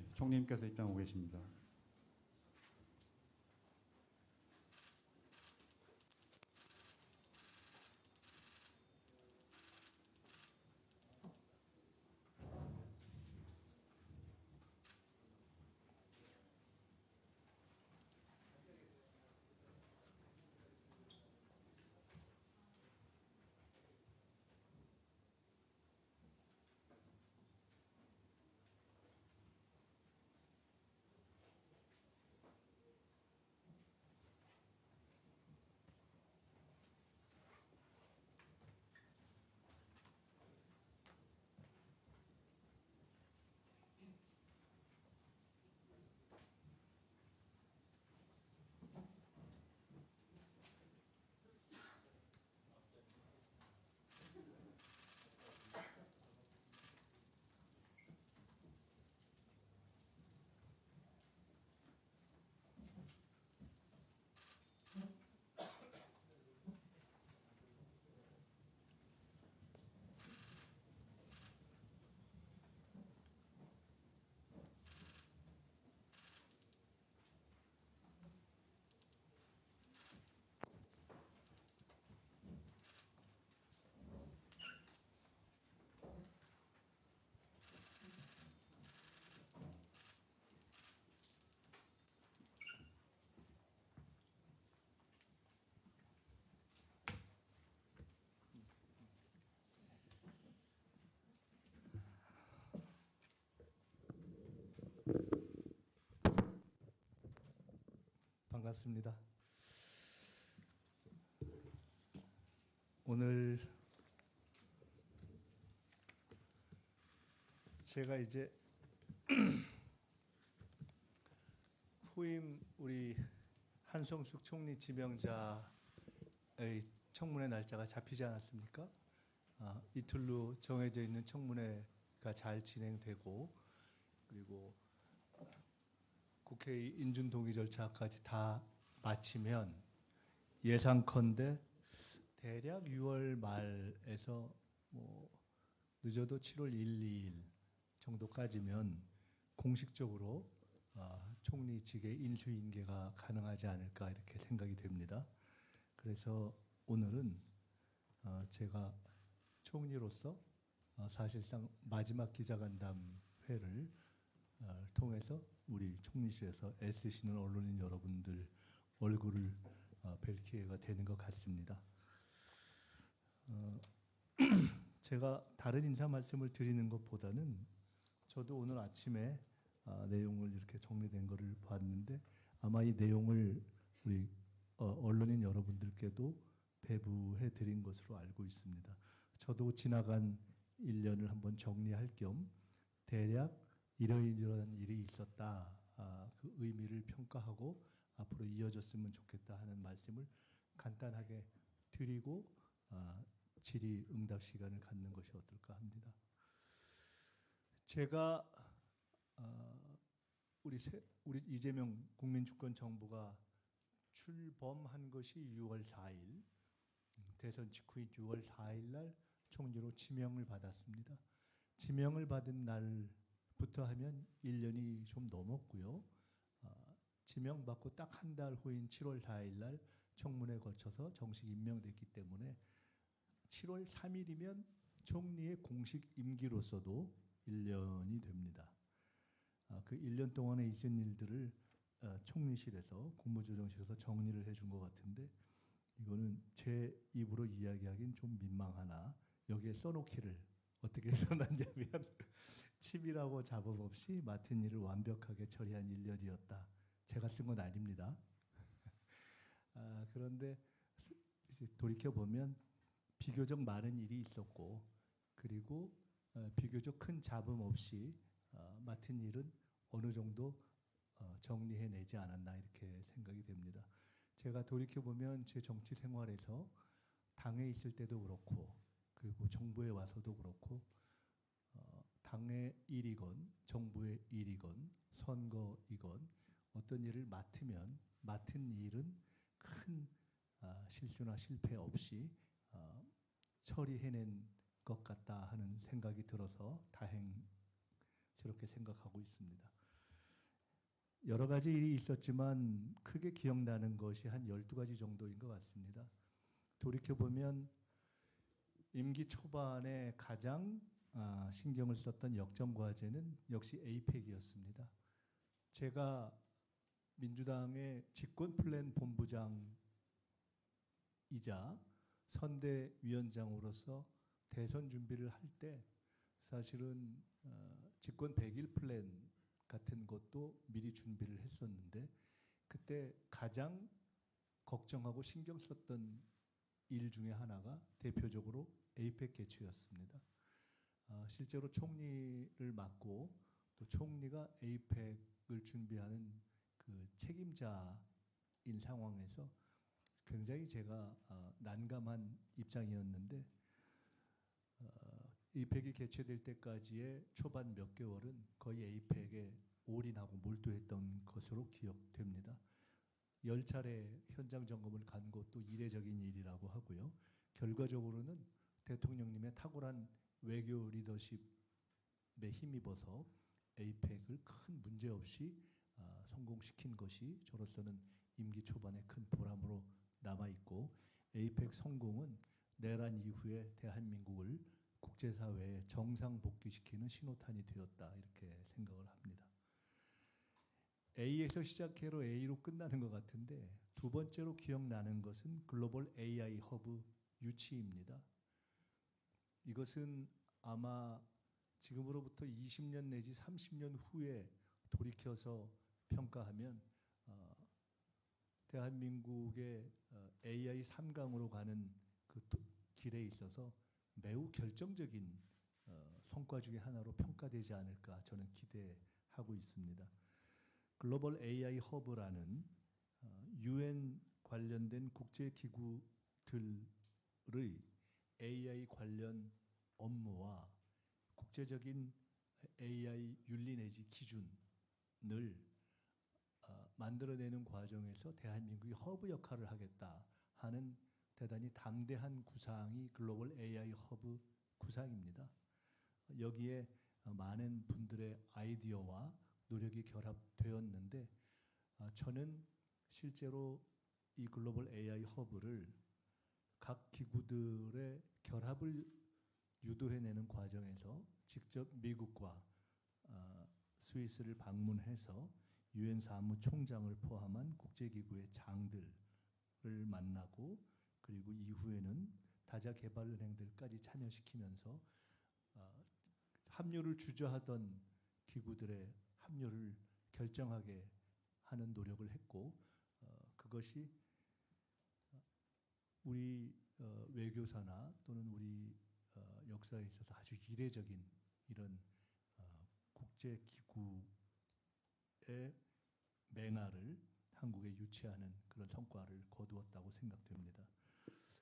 예, 총리님께서 입장하고 계십니다. 반갑습니다. 오늘 제가 이제 후임 우리 한성숙 총리 지명자의 청문회 날짜가 잡히지 않았습니까? 이틀로 정해져 있는 청문회가 잘 진행되고, 그리고 국회의 인준 동의 절차까지 다 마치면 예상컨대 대략 6월 말에서 늦어도 7월 1, 2일 정도까지면 공식적으로 총리직의 인수인계가 가능하지 않을까 이렇게 생각이 됩니다. 그래서 오늘은 제가 총리로서 사실상 마지막 기자간담회를 통해서 우리 총리실에서 애쓰시는 언론인 여러분들 얼굴을 뵐 기회가 되는 것 같습니다. 제가 다른 인사 말씀을 드리는 것보다는 저도 오늘 아침에 내용을 이렇게 정리된 것을 봤는데 아마 이 내용을 우리 언론인 여러분들께도 배부해 드린 것으로 알고 있습니다. 저도 지나간 1년을 한번 정리할 겸 대략 이러한 일이 있었다. 그 의미를 평가하고 앞으로 이어졌으면 좋겠다 하는 말씀을 간단하게 드리고 질의응답 시간을 갖는 것이 어떨까 합니다. 제가 우리 이재명 국민주권정부가 출범한 것이 6월 4일, 대선 직후인 6월 4일 날 총리로 지명을 받았습니다. 지명을 받은 날부터 하면 1년이 좀 넘었고요. 지명받고 딱 한 달 후인 7월 4일 날 청문회 거쳐서 정식 임명됐기 때문에 7월 3일이면 총리의 공식 임기로서도 1년이 됩니다. 그 1년 동안에 있은 일들을 총리실에서 국무조정실에서 정리를 해준 것 같은데 이거는 제 입으로 이야기하기는 좀 민망하나 여기에 써놓기를 어떻게 써놨냐면 치밀하고 잡음 없이 맡은 일을 완벽하게 처리한 1년이었다. 제가 쓴 건 아닙니다. 그런데 돌이켜보면 비교적 많은 일이 있었고 그리고 비교적 큰 잡음 없이 맡은 일은 어느 정도 정리해내지 않았나 이렇게 생각이 됩니다. 제가 돌이켜보면 제 정치 생활에서 당에 있을 때도 그렇고 그리고 정부에 와서도 그렇고 당의 일이건 정부의 일이건 선거이건 어떤 일을 맡으면 맡은 일은 큰 실수나 실패 없이 처리해낸 것 같다 하는 생각이 들어서 다행스럽게 생각하고 있습니다. 여러 가지 일이 있었지만 크게 기억나는 것이 한 12가지 정도인 것 같습니다. 돌이켜보면 임기 초반에 가장 신경을 썼던 역점 과제는 역시 에이펙이었습니다. 제가 민주당의 집권 플랜 본부장이자 선대위원장으로서 대선 준비를 할 때 사실은 집권 100일 플랜 같은 것도 미리 준비를 했었는데 그때 가장 걱정하고 신경 썼던 일 중에 하나가 대표적으로 에이펙 개최였습니다. 실제로 총리를 맡고 또 총리가 에이펙을 준비하는 그 책임자인 상황에서 굉장히 제가 난감한 입장이었는데 에이펙이 개최될 때까지의 초반 몇 개월은 거의 에이펙에 올인하고 몰두했던 것으로 기억됩니다. 10차례 현장 점검을 간 것도 이례적인 일이라고 하고요. 결과적으로는 대통령님의 탁월한 외교 리더십에 힘입어서 에이펙을 큰 문제 없이 성공시킨 것이 저로서는 임기 초반에 큰 보람으로 남아있고 에이펙 성공은 내란 이후에 대한민국을 국제사회에 정상 복귀시키는 신호탄이 되었다 이렇게 생각을 합니다. A에서 시작해로 A로 끝나는 것 같은데 두 번째로 기억나는 것은 글로벌 AI 허브 유치입니다. 이것은 아마 지금으로부터 20년 내지 30년 후에 돌이켜서 평가하면 대한민국의 AI 3강으로 가는 그 길에 있어서 매우 결정적인 성과 중에 하나로 평가되지 않을까 저는 기대하고 있습니다. 글로벌 AI 허브라는 UN 관련된 국제기구들의 AI 관련 업무와 국제적인 AI 윤리 내지 기준을 만들어내는 과정에서 대한민국이 허브 역할을 하겠다 하는 대단히 담대한 구상이 글로벌 AI 허브 구상입니다. 여기에 많은 분들의 아이디어와 노력이 결합되었는데 저는 실제로 이 글로벌 AI 허브를 각 기구들의 결합을 유도해내는 과정에서 직접 미국과 스위스를 방문해서 유엔 사무총장을 포함한 국제기구의 장들을 만나고 그리고 이후에는 다자개발은행들까지 참여시키면서 합류를 주저하던 기구들의 합류를 결정하게 하는 노력을 했고 그것이 우리 외교사나 또는 우리 역사에 있어서 아주 이례적인 이런 국제기구의 맹화를 한국에 유치하는 그런 성과를 거두었다고 생각됩니다.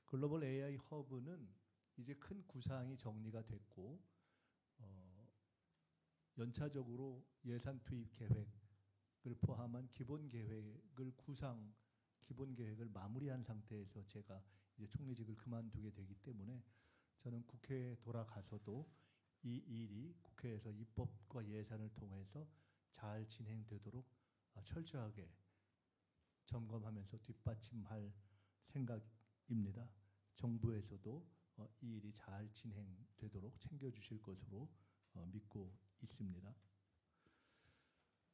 글로벌 AI 허브는 이제 큰 구상이 정리가 됐고 연차적으로 예산 투입 계획을 포함한 기본 계획을 기본 계획을 마무리한 상태에서 제가 이제 총리직을 그만두게 되기 때문에 저는 국회에 돌아가서도 이 일이 국회에서 입법과 예산을 통해서 잘 진행되도록 철저하게 점검하면서 뒷받침할 생각입니다. 정부에서도 이 일이 잘 진행되도록 챙겨주실 것으로 믿고 있습니다.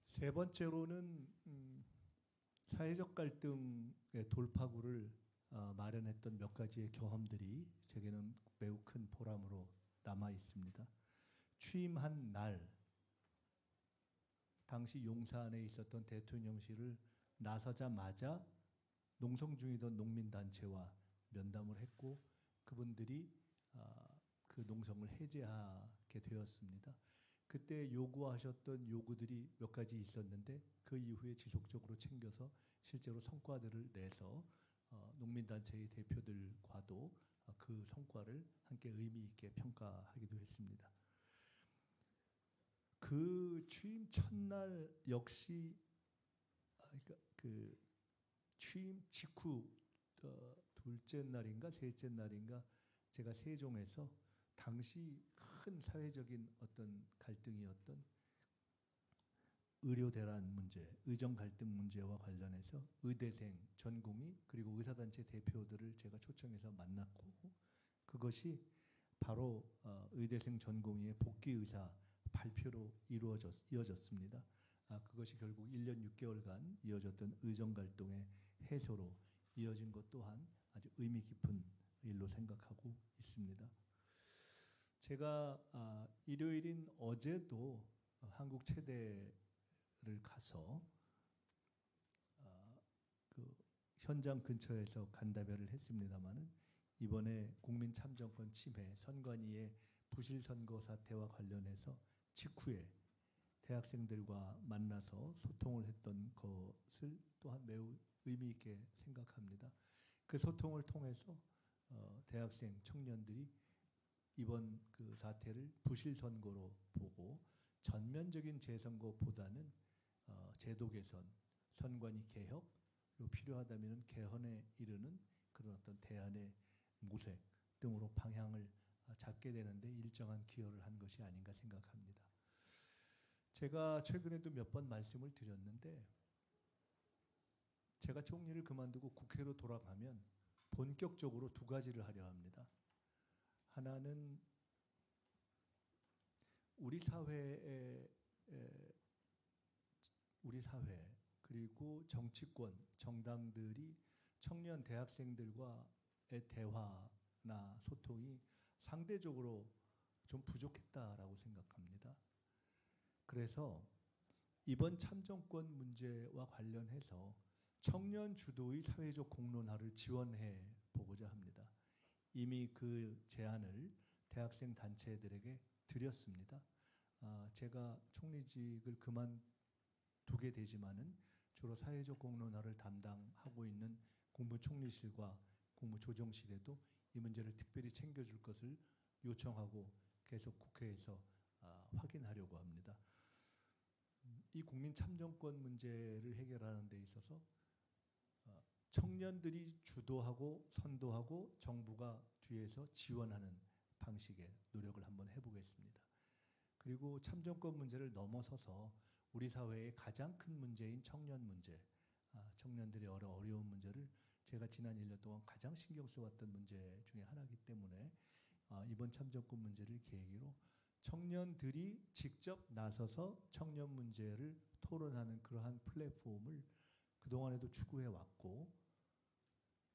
세 번째로는 사회적 갈등의 돌파구를 마련했던 몇 가지의 경험들이 제게는 매우 큰 보람으로 남아 있습니다. 취임한 날 당시 용산에 있었던 대통령실을 나서자마자 농성 중이던 농민단체와 면담을 했고 그분들이 그 농성을 해제하게 되었습니다. 그때 요구하셨던 요구들이 몇 가지 있었는데 그 이후에 지속적으로 챙겨서 실제로 성과들을 내서 농민단체의 대표들과도 그 성과를 함께 의미 있게 평가하기도 했습니다. 그 취임 첫날 역시 그러니까 그 취임 직후 둘째 날인가 셋째 날인가 제가 세종에서 당시 큰 사회적인 어떤 갈등이었던 의료 대란 문제, 의정 갈등 문제와 관련해서 의대생 전공의 그리고 의사단체 대표들을 제가 초청해서 만났고 그것이 바로 의대생 전공의의 복귀 의사 발표로 이어졌습니다. 그것이 결국 1년 6개월간 이어졌던 의정 갈등의 해소로 이어진 것 또한 아주 의미 깊은 일로 생각하고 있습니다. 제가 일요일인 어제도 한국 체대를 가서 그 현장 근처에서 간담회를 했습니다마는 이번에 국민 참정권 침해, 선관위의 부실 선거 사태와 관련해서 직후에 대학생들과 만나서 소통을 했던 것을 또한 매우 의미 있게 생각합니다. 그 소통을 통해서 대학생 청년들이 이번 그 사태를 부실 선거로 보고 전면적인 재선거보다는 제도 개선, 선관위 개혁, 그리고 필요하다면 개헌에 이르는 그런 어떤 대안의 모색 등으로 방향을 잡게 되는데 일정한 기여를 한 것이 아닌가 생각합니다. 제가 최근에도 몇 번 말씀을 드렸는데 제가 총리를 그만두고 국회로 돌아가면 본격적으로 두 가지를 하려 합니다. 하나는 우리 사회 그리고 정치권, 정당들이 청년 대학생들과의 대화나 소통이 상대적으로 좀 부족했다라고 생각합니다. 그래서 이번 참정권 문제와 관련해서 청년 주도의 사회적 공론화를 지원해 보고자 합니다. 이미 그 제안을 대학생 단체들에게 드렸습니다. 제가 총리직을 그만두게 되지만은 주로 사회적 공론화를 담당하고 있는 국무총리실과 국무조정실에도 이 문제를 특별히 챙겨줄 것을 요청하고 계속 국회에서 확인하려고 합니다. 이 국민 참정권 문제를 해결하는 데 있어서 청년들이 주도하고 선도하고 정부가 뒤에서 지원하는 방식의 노력을 한번 해보겠습니다. 그리고 참정권 문제를 넘어서서 우리 사회의 가장 큰 문제인 청년 문제, 청년들의 어려운 문제를 제가 지난 1년 동안 가장 신경 써왔던 문제 중에 하나이기 때문에 이번 참정권 문제를 계기로 청년들이 직접 나서서 청년 문제를 토론하는 그러한 플랫폼을 그동안에도 추구해 왔고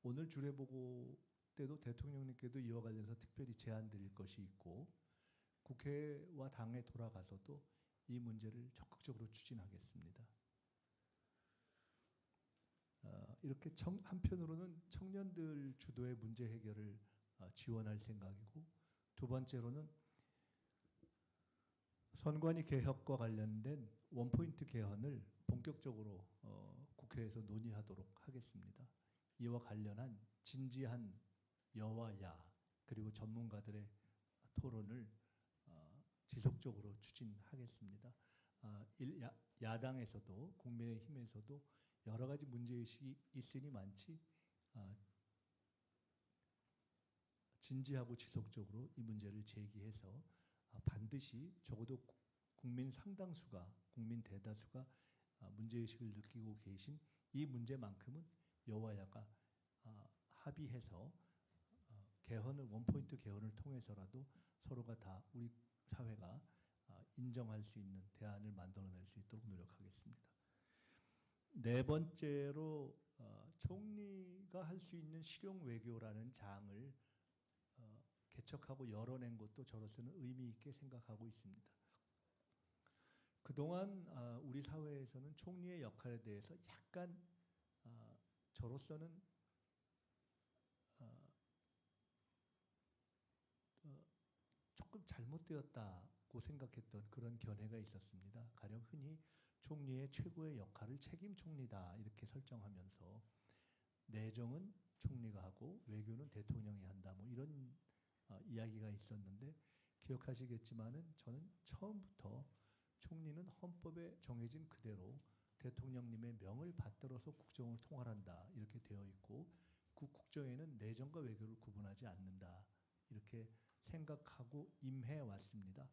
오늘 주례보고 때도 대통령님께도 이와 관련해서 특별히 제안 드릴 것이 있고 국회와 당에 돌아가서도 이 문제를 적극적으로 추진하겠습니다. 이렇게 한편으로는 청년들 주도의 문제 해결을 지원할 생각이고 두 번째로는 선관위 개혁과 관련된 원포인트 개헌을 본격적으로 국회에서 논의하도록 하겠습니다. 이와 관련한 진지한 여와 야 그리고 전문가들의 토론을 지속적으로 추진하겠습니다. 야당에서도 국민의힘에서도 여러 가지 문제의식이 있으니 많지 진지하고 지속적으로 이 문제를 제기해서 반드시 적어도 국민 상당수가 국민 대다수가 문제의식을 느끼고 계신 이 문제만큼은 여와 야가 합의해서 개헌을 원포인트 개헌을 통해서라도 서로가 다 우리 사회가 인정할 수 있는 대안을 만들어낼 수 있도록 노력하겠습니다. 네 번째로 총리가 할 수 있는 실용 외교라는 장을 개척하고 열어낸 것도 저로서는 의미 있게 생각하고 있습니다. 그동안 우리 사회에서는 총리의 역할에 대해서 약간 저로서는 조금 잘못되었다고 생각했던 그런 견해가 있었습니다. 가령 흔히 총리의 최고의 역할을 책임 총리다 이렇게 설정하면서 내정은 총리가 하고 외교는 대통령이 한다 뭐 이런 이야기가 있었는데 기억하시겠지만은 저는 처음부터 총리는 헌법에 정해진 그대로 대통령님의 명을 받들어서 국정을 통할한다 이렇게 되어 있고 그 국정에는 내정과 외교를 구분하지 않는다 이렇게 생각하고 임해 왔습니다.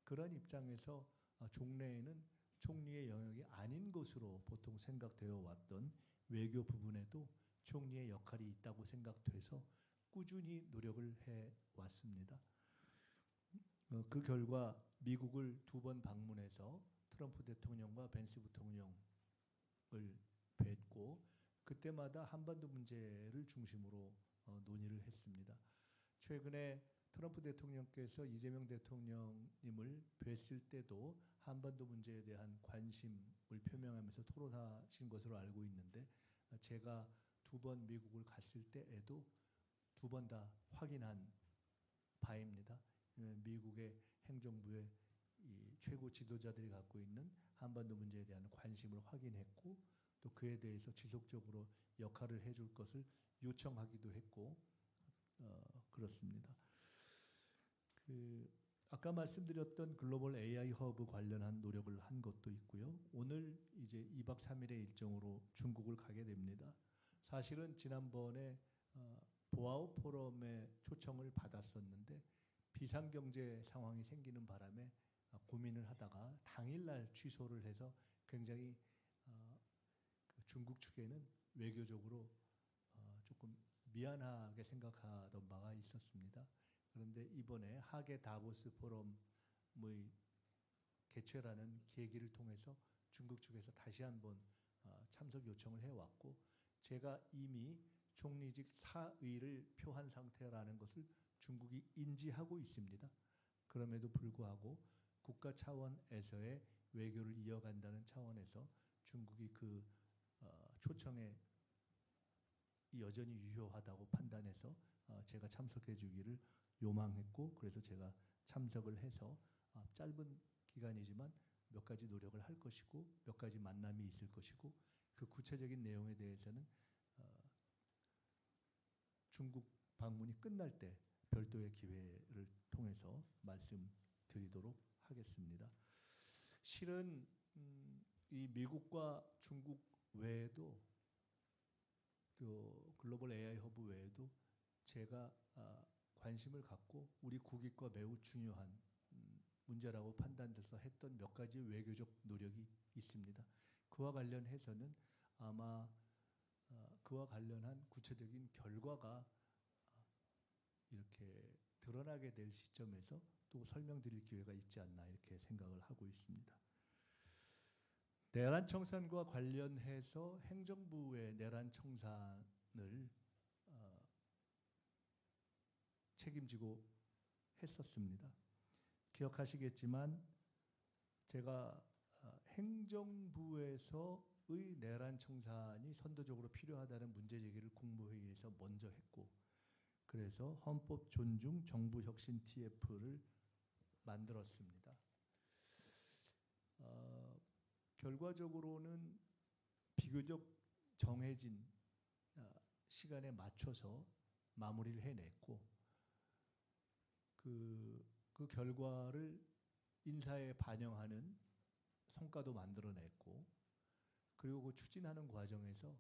그런 입장에서 종래에는 총리의 영역이 아닌 것으로 보통 생각되어 왔던 외교 부분에도 총리의 역할이 있다고 생각돼서 꾸준히 노력을 해 왔습니다. 그 결과 미국을 2번 방문해서 트럼프 대통령과 벤스 부통령을 뵙고 그때마다 한반도 문제를 중심으로 논의를 했습니다. 최근에 트럼프 대통령께서 이재명 대통령님을 뵀을 때도 한반도 문제에 대한 관심을 표명하면서 토론하신 것으로 알고 있는데 제가 2번 미국을 갔을 때에도 2번 다 확인한 바입니다. 미국의 행정부의 이 최고 지도자들이 갖고 있는 한반도 문제에 대한 관심을 확인했고 또 그에 대해서 지속적으로 역할을 해줄 것을 요청하기도 했고 그렇습니다. 아까 말씀드렸던 글로벌 AI 허브 관련한 노력을 한 것도 있고요. 오늘 이제 2박 3일의 일정으로 중국을 가게 됩니다. 사실은 지난번에 보아오 포럼에 초청을 받았었는데 비상경제 상황이 생기는 바람에 고민을 하다가 당일날 취소를 해서 굉장히 중국 측에는 외교적으로 조금 미안하게 생각하던 바가 있었습니다. 그런데 이번에 하계 다보스 포럼의 개최라는 계기를 통해서 중국 측에서 다시 한번 참석 요청을 해왔고 제가 이미 총리직 사의를 표한 상태라는 것을 중국이 인지하고 있습니다. 그럼에도 불구하고 국가 차원에서의 외교를 이어간다는 차원에서 중국이 그 초청에 여전히 유효하다고 판단해서 제가 참석해 주기를 요망했고 그래서 제가 참석을 해서 짧은 기간이지만 몇 가지 노력을 할 것이고 몇 가지 만남이 있을 것이고 그 구체적인 내용에 대해서는 중국 방문이 끝날 때 별도의 기회를 통해서 말씀드리도록 하겠습니다. 실은 이 미국과 중국 외에도 그 글로벌 AI 허브 외에도 제가 관심을 갖고 우리 국익과 매우 중요한 문제라고 판단돼서 했던 몇 가지 외교적 노력이 있습니다. 그와 관련해서는 아마 그와 관련한 구체적인 결과가 이렇게 드러나게 될 시점에서 또 설명드릴 기회가 있지 않나 이렇게 생각을 하고 있습니다. 내란 청산과 관련해서 행정부의 내란 청산을 책임지고 했었습니다. 기억하시겠지만 제가 행정부에서의 내란 청산이 선도적으로 필요하다는 문제 제기를 국무회의에서 먼저 했고 그래서 헌법 존중 정부 혁신 TF를 만들었습니다. 결과적으로는 비교적 정해진 시간에 맞춰서 마무리를 해냈고 그 결과를 인사에 반영하는 성과도 만들어냈고 그리고 그 추진하는 과정에서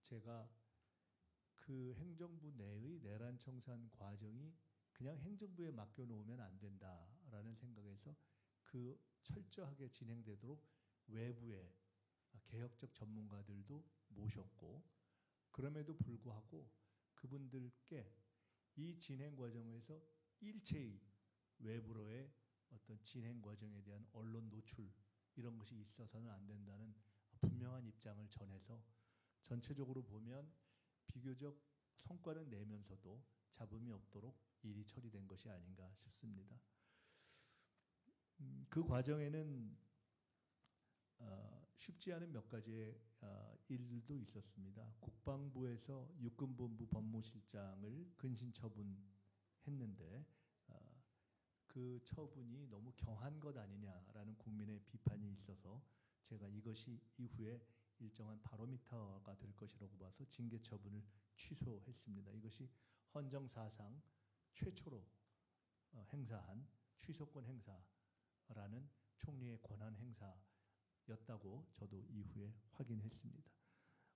제가 그 행정부 내의 내란 청산 과정이 그냥 행정부에 맡겨놓으면 안 된다라는 생각에서 그 철저하게 진행되도록 외부의 개혁적 전문가들도 모셨고 그럼에도 불구하고 그분들께 이 진행 과정에서 일체의 외부로의 어떤 진행 과정에 대한 언론 노출 이런 것이 있어서는 안 된다는 분명한 입장을 전해서 전체적으로 보면 비교적 성과는 내면서도 잡음이 없도록 일이 처리된 것이 아닌가 싶습니다. 그 과정에는 쉽지 않은 몇 가지의 일들도 있었습니다. 국방부에서 육군본부 법무실장을 근신 처분했는데 그 처분이 너무 경한 것 아니냐라는 국민의 비판이 있어서 제가 이것이 이후에 일정한 바로미터가 될 것이라고 봐서 징계 처분을 취소했습니다. 이것이 헌정사상 최초로 행사한 취소권 행사라는 총리의 권한 행사였다고 저도 이후에 확인했습니다.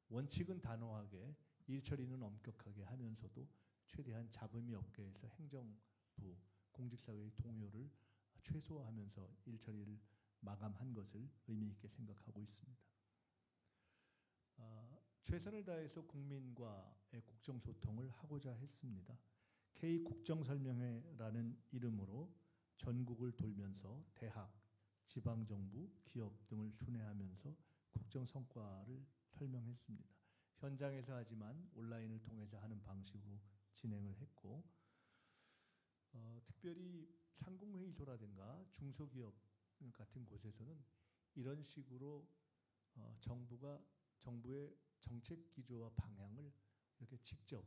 원칙은 단호하게 일 처리는 엄격하게 하면서도 최대한 잡음이 없게 해서 행정부 공직사회의 동요를 최소화하면서 일 처리를 마감한 것을 의미 있게 생각하고 있습니다. 최선을 다해서 국민과의 국정소통을 하고자 했습니다. K국정설명회라는 이름으로 전국을 돌면서 대학, 지방정부, 기업 등을 순회하면서 국정 성과를 설명했습니다. 현장에서 하지만 온라인을 통해서 하는 방식으로 진행을 했고, 특별히 상공회의소라든가 중소기업 같은 곳에서는 이런 식으로 정부의 정책 기조와 방향을 이렇게 직접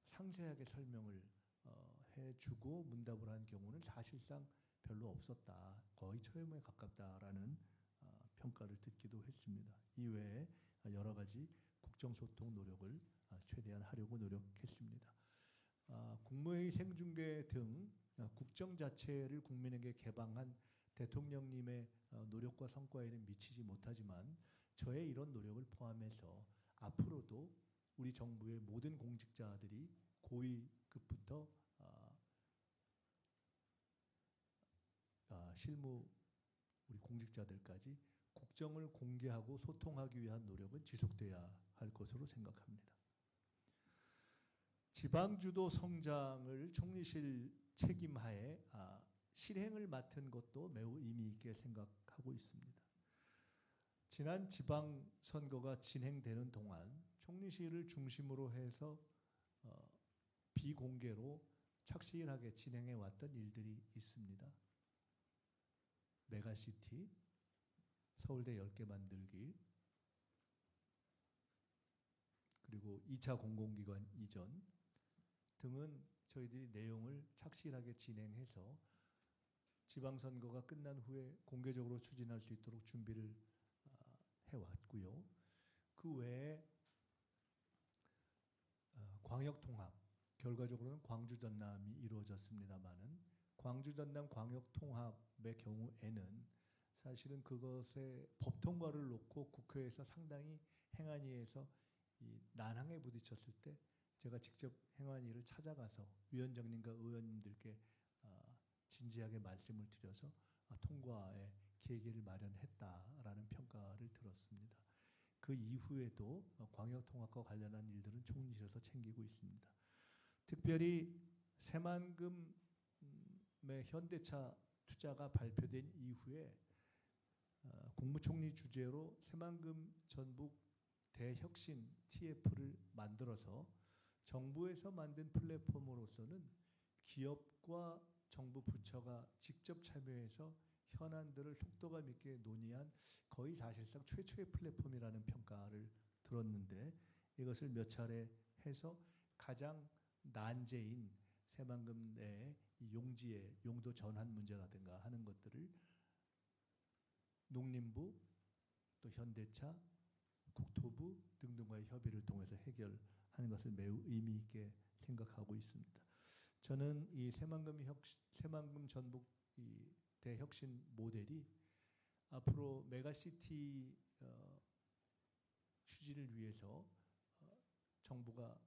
상세하게 설명을 해주고 문답을 한 경우는 사실상 별로 없었다. 거의 초연에 가깝다라는 평가를 듣기도 했습니다. 이외에 여러 가지 국정소통 노력을 최대한 하려고 노력했습니다. 국무회의 생중계 등 국정 자체를 국민에게 개방한 대통령님의 노력과 성과에는 미치지 못하지만 저의 이런 노력을 포함해서 앞으로도 우리 정부의 모든 공직자들이 고위급부터 실무 우리 공직자들까지 국정을 공개하고 소통하기 위한 노력은 지속돼야 할 것으로 생각합니다. 지방주도 성장을 총리실 책임하에 실행을 맡은 것도 매우 의미 있게 생각하고 있습니다. 지난 지방선거가 진행되는 동안 총리실을 중심으로 해서 비공개로 착실하게 진행해 왔던 일들이 있습니다. 메가시티, 서울대 10개 만들기, 그리고 2차 공공기관 이전 등은 저희들이 내용을 착실하게 진행해서 지방선거가 끝난 후에 공개적으로 추진할 수 있도록 준비를 해왔고요. 그 외에 광역통합, 결과적으로는 광주 전남이 이루어졌습니다마는 광주 전남 광역통합의 경우에는 사실은 그것의 법 통과를 놓고 국회에서 상당히 행안위에서 이 난항에 부딪혔을 때 제가 직접 행안위를 찾아가서 위원장님과 의원님들께 진지하게 말씀을 드려서 통과의 계기를 마련했다라는 평가를 들었습니다. 그 이후에도 광역통합과 관련한 일들은 총리실에서 챙기고 있습니다. 특별히 새만금의 현대차 투자가 발표된 이후에 국무총리 주재로 새만금 전북 대혁신 TF를 만들어서 정부에서 만든 플랫폼으로서는 기업과 정부 부처가 직접 참여해서 현안들을 속도감 있게 논의한 거의 사실상 최초의 플랫폼이라는 평가를 들었는데 이것을 몇 차례 해서 가장 난제인 새만금 내 용지의 용도 전환 문제라든가 하는 것들을 농림부 또 현대차 국토부 등등과의 협의를 통해서 해결하는 것을 매우 의미 있게 생각하고 있습니다. 저는 이 새만금 전북 이 대혁신 모델이 앞으로 메가시티 추진을 위해서 정부가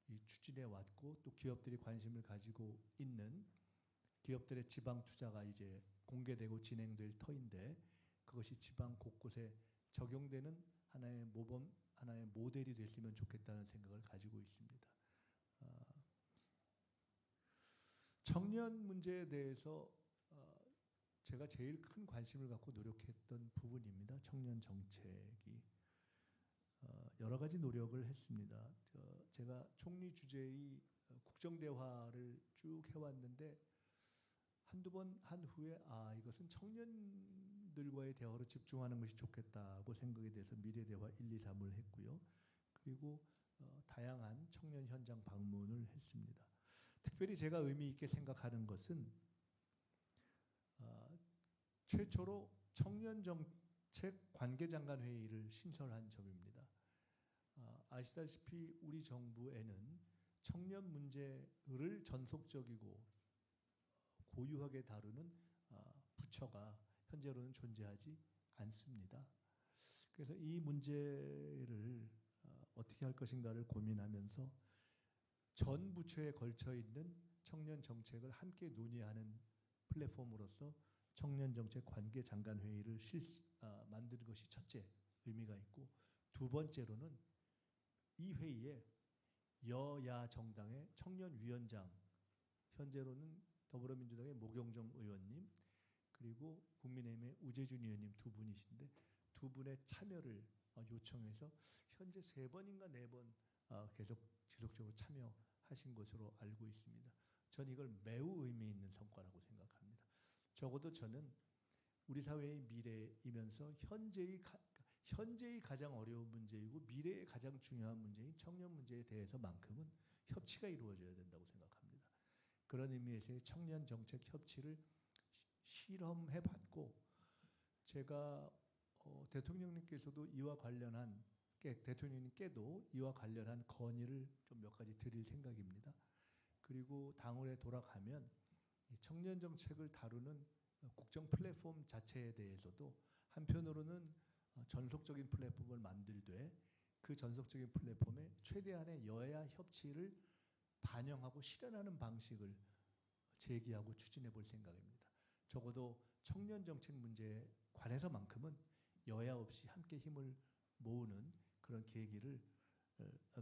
이 추진해 왔고 또 기업들이 관심을 가지고 있는 기업들의 지방 투자가 이제 공개되고 진행될 터인데 그것이 지방 곳곳에 적용되는 하나의 모범, 하나의 모델이 됐으면 좋겠다는 생각을 가지고 있습니다. 청년 문제에 대해서 제가 제일 큰 관심을 갖고 노력했던 부분입니다. 청년 정책이 여러 가지 노력을 했습니다. 제가 총리 주재의 국정대화를 쭉 해왔는데 한두 번 한 후에 이것은 청년들과의 대화로 집중하는 것이 좋겠다고 생각이 돼서 미래대화 1, 2, 3을 했고요. 그리고 다양한 청년 현장 방문을 했습니다. 특별히 제가 의미 있게 생각하는 것은 최초로 청년정책 관계장관 회의를 신설한 점입니다. 아시다시피 우리 정부에는 청년 문제를 전속적이고 고유하게 다루는 부처가 현재로는 존재하지 않습니다. 그래서 이 문제를 어떻게 할 것인가를 고민하면서 전 부처에 걸쳐 있는 청년 정책을 함께 논의하는 플랫폼으로서 청년정책 관계장관회의를 만드는 것이 첫째 의미가 있고, 두 번째로는 이 회의에 여야 정당의 청년위원장, 현재로는 더불어민주당의 모경정 의원님, 그리고 국민의힘의 우재준 의원님 두 분이신데, 두 분의 참여를 요청해서 현재 3번인가 4번 계속 지속적으로 참여하신 것으로 알고 있습니다. 전 이걸 매우 의미 있는 성과라고 생각합니다. 적어도 저는 우리 사회의 미래이면서 현재의 가장 어려운 문제이고 미래의 가장 중요한 문제인 청년 문제에 대해서만큼은 협치가 이루어져야 된다고 생각합니다. 그런 의미에서의 청년 정책 협치를 실험해봤고, 제가 대통령님께서도 이와 관련한 대통령님께도 이와 관련한 건의를 좀 몇 가지 드릴 생각입니다. 그리고 당원에 돌아가면 청년 정책을 다루는 국정 플랫폼 자체에 대해서도 한편으로는 전속적인 플랫폼을 만들되 그 전속적인 플랫폼에 최대한의 여야 협치를 반영하고 실현하는 방식을 제기하고 추진해 볼 생각입니다. 적어도 청년 정책 문제에 관해서만큼은 여야 없이 함께 힘을 모으는 그런 계기를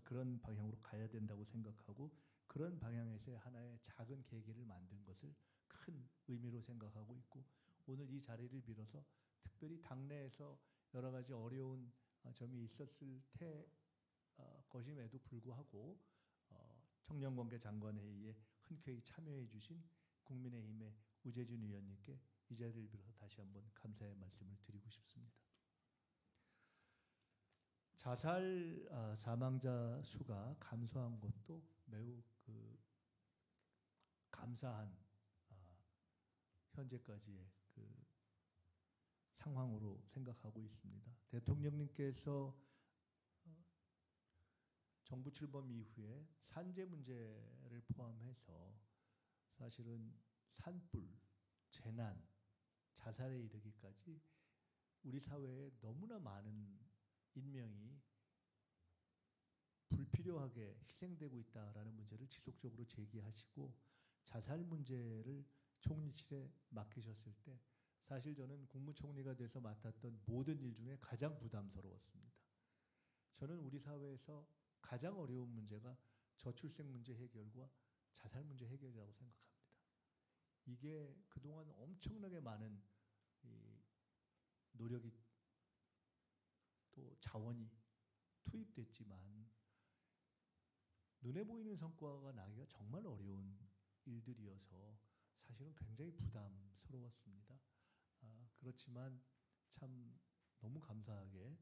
그런 방향으로 가야 된다고 생각하고, 그런 방향에서의 하나의 작은 계기를 만든 것을 큰 의미로 생각하고 있고, 오늘 이 자리를 빌어서 특별히 당내에서 여러 가지 어려운 점이 있었을 것임에도 불구하고 청년관계 장관회의에 흔쾌히 참여해 주신 국민의힘의 우재준 의원님께 이 자리를 빌어서 다시 한번 감사의 말씀을 드리고 싶습니다. 자살 사망자 수가 감소한 것도 매우 감사한 현재까지의 상황으로 생각하고 있습니다. 대통령님께서 정부 출범 이후에 산재 문제를 포함해서 사실은 산불, 재난, 자살에 이르기까지 우리 사회에 너무나 많은 인명이 불필요하게 희생되고 있다라는 문제를 지속적으로 제기하시고, 자살 문제를 총리실에 맡기셨을 때 사실 저는 국무총리가 돼서 맡았던 모든 일 중에 가장 부담스러웠습니다. 저는 우리 사회에서 가장 어려운 문제가 저출생 문제 해결과 자살 문제 해결이라고 생각합니다. 이게 그동안 엄청나게 많은 노력이 또 자원이 투입됐지만 눈에 보이는 성과가 나기가 정말 어려운 일들이어서 사실은 굉장히 부담스러웠습니다. 그렇지만 참 너무 감사하게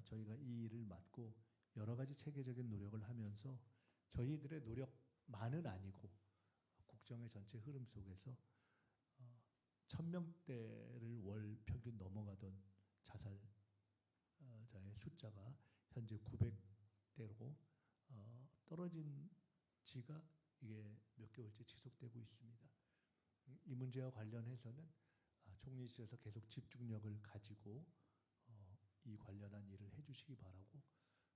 저희가 이 일을 맡고 여러 가지 체계적인 노력을 하면서 저희들의 노력만은 아니고 국정의 전체 흐름 속에서 1000명대를 월 평균 넘어가던 자살자의 숫자가 현재 900대로 떨어진 지가 이게 몇 개월째 지속되고 있습니다. 이 문제와 관련해서는 총리실에서 계속 집중력을 가지고 이 관련한 일을 해주시기 바라고,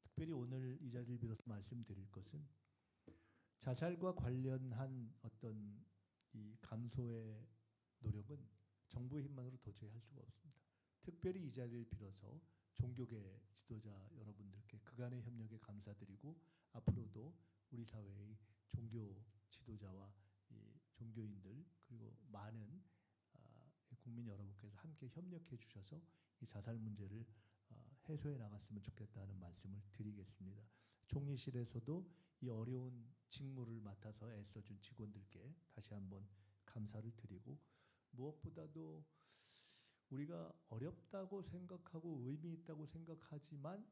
특별히 오늘 이 자리를 빌어서 말씀드릴 것은 자살과 관련한 어떤 이 감소의 노력은 정부의 힘만으로 도저히 할 수가 없습니다. 특별히 이 자리를 빌어서 종교계 지도자 여러분들께 그간의 협력에 감사드리고, 앞으로도 우리 사회의 종교 지도자와 이 종교인들 그리고 많은 국민 여러분께서 함께 협력해 주셔서 이 자살 문제를 해소해 나갔으면 좋겠다는 말씀을 드리겠습니다. 총리실에서도 이 어려운 직무를 맡아서 애써준 직원들께 다시 한번 감사를 드리고, 무엇보다도 우리가 어렵다고 생각하고 의미 있다고 생각하지만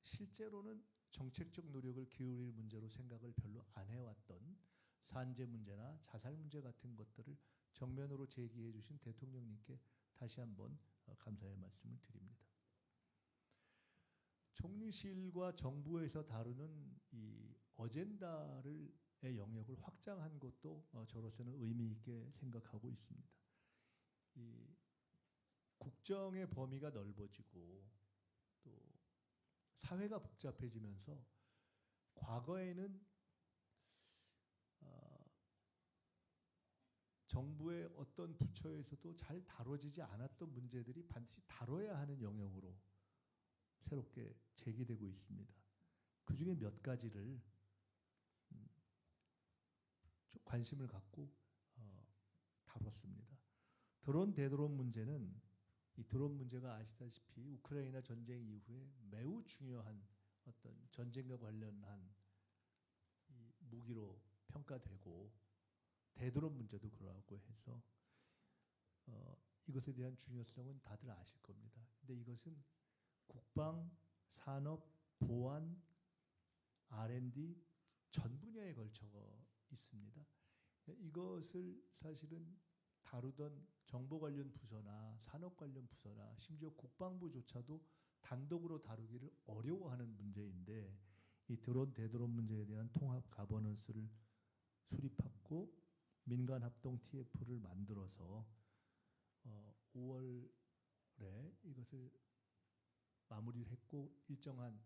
실제로는 정책적 노력을 기울일 문제로 생각을 별로 안 해왔던 산재 문제나 자살 문제 같은 것들을 정면으로 제기해 주신 대통령님께 다시 한번 감사의 말씀을 드립니다. 총리실과 정부에서 다루는 이 어젠다의 영역을 확장한 것도 저로서는 의미 있게 생각하고 있습니다. 이 국정의 범위가 넓어지고 또 사회가 복잡해지면서 과거에는 정부의 어떤 부처에서도 잘 다뤄지지 않았던 문제들이 반드시 다뤄야 하는 영역으로 새롭게 제기되고 있습니다. 그 중에 몇 가지를 좀 관심을 갖고 다뤘습니다. 드론 대드론 문제는 이 드론 문제가 아시다시피 우크라이나 전쟁 이후에 매우 중요한 어떤 전쟁과 관련한 이 무기로 평가되고 대드론 문제도 그러하고 해서 이것에 대한 중요성은 다들 아실 겁니다. 근데 이것은 국방, 산업, 보안, R&D 전 분야에 걸쳐 있습니다. 이것을 사실은 다루던 정보 관련 부서나 산업 관련 부서나 심지어 국방부조차도 단독으로 다루기를 어려워하는 문제인데 이 드론 대드론 문제에 대한 통합 가버넌스를 수립하고 민간 합동 TF를 만들어서 5월에 이것을 마무리를 했고 일정한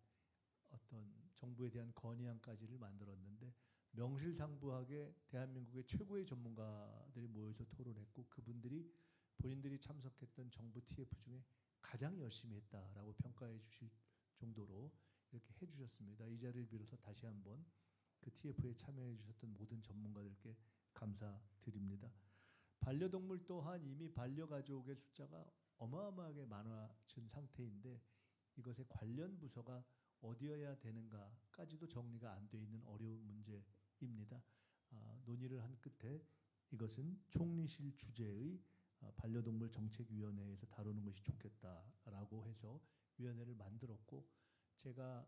어떤 정부에 대한 건의안까지를 만들었는데 명실상부하게 대한민국의 최고의 전문가들이 모여서 토론했고 그분들이 본인들이 참석했던 정부 TF 중에 가장 열심히 했다라고 평가해 주실 정도로 이렇게 해주셨습니다. 이 자리를 빌어서 다시 한번 그 TF에 참여해 주셨던 모든 전문가들께 감사드립니다. 반려동물 또한 이미 반려가족의 숫자가 어마어마하게 많아진 상태인데 이것에 관련 부서가 어디여야 되는가까지도 정리가 안 돼 있는 어려운 문제입니다. 논의를 한 끝에 이것은 총리실 주재의 반려동물 정책위원회에서 다루는 것이 좋겠다라고 해서 위원회를 만들었고 제가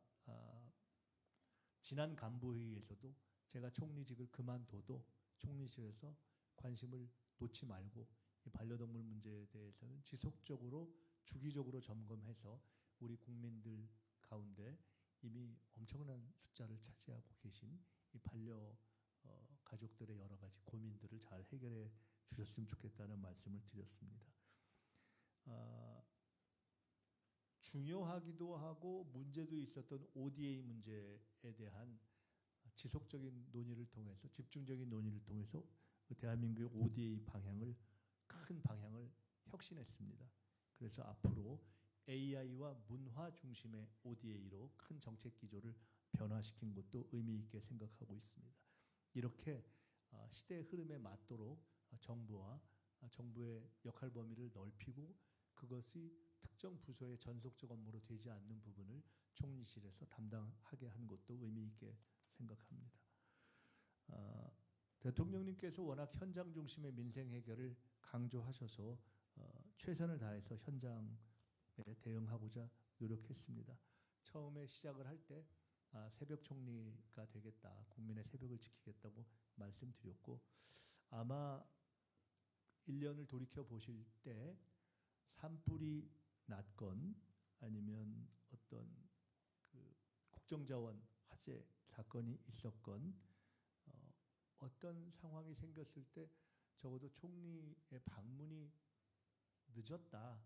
지난 간부회의에서도 제가 총리직을 그만둬도 총리실에서 관심을 놓지 말고 이 반려동물 문제에 대해서는 지속적으로 주기적으로 점검해서 우리 국민들 가운데 이미 엄청난 숫자를 차지하고 계신 이 반려 가족들의 여러 가지 고민들을 잘 해결해 주셨으면 좋겠다는 말씀을 드렸습니다. 중요하기도 하고 문제도 있었던 ODA 문제에 대한 지속적인 논의를 통해서 집중적인 논의를 통해서 대한민국의 ODA 방향을 큰 방향을 혁신했습니다. 그래서 앞으로 AI와 문화 중심의 ODA로 큰 정책 기조를 변화시킨 것도 의미 있게 생각하고 있습니다. 이렇게 시대의 흐름에 맞도록 정부와 정부의 역할 범위를 넓히고 그것이 특정 부서의 전속적 업무로 되지 않는 부분을 총리실에서 담당하게 한 것도 의미 있게 생각합니다. 대통령님께서 워낙 현장 중심의 민생 해결을 강조하셔서 최선을 다해서 현장에 대응하고자 노력했습니다. 처음에 시작을 할 때 새벽 총리가 되겠다, 국민의 새벽을 지키겠다고 말씀드렸고 아마 1년을 돌이켜 보실 때 산불이 났건 아니면 어떤 그 국정자원 화재 사건이 있었건 어떤 상황이 생겼을 때 적어도 총리의 방문이 늦었다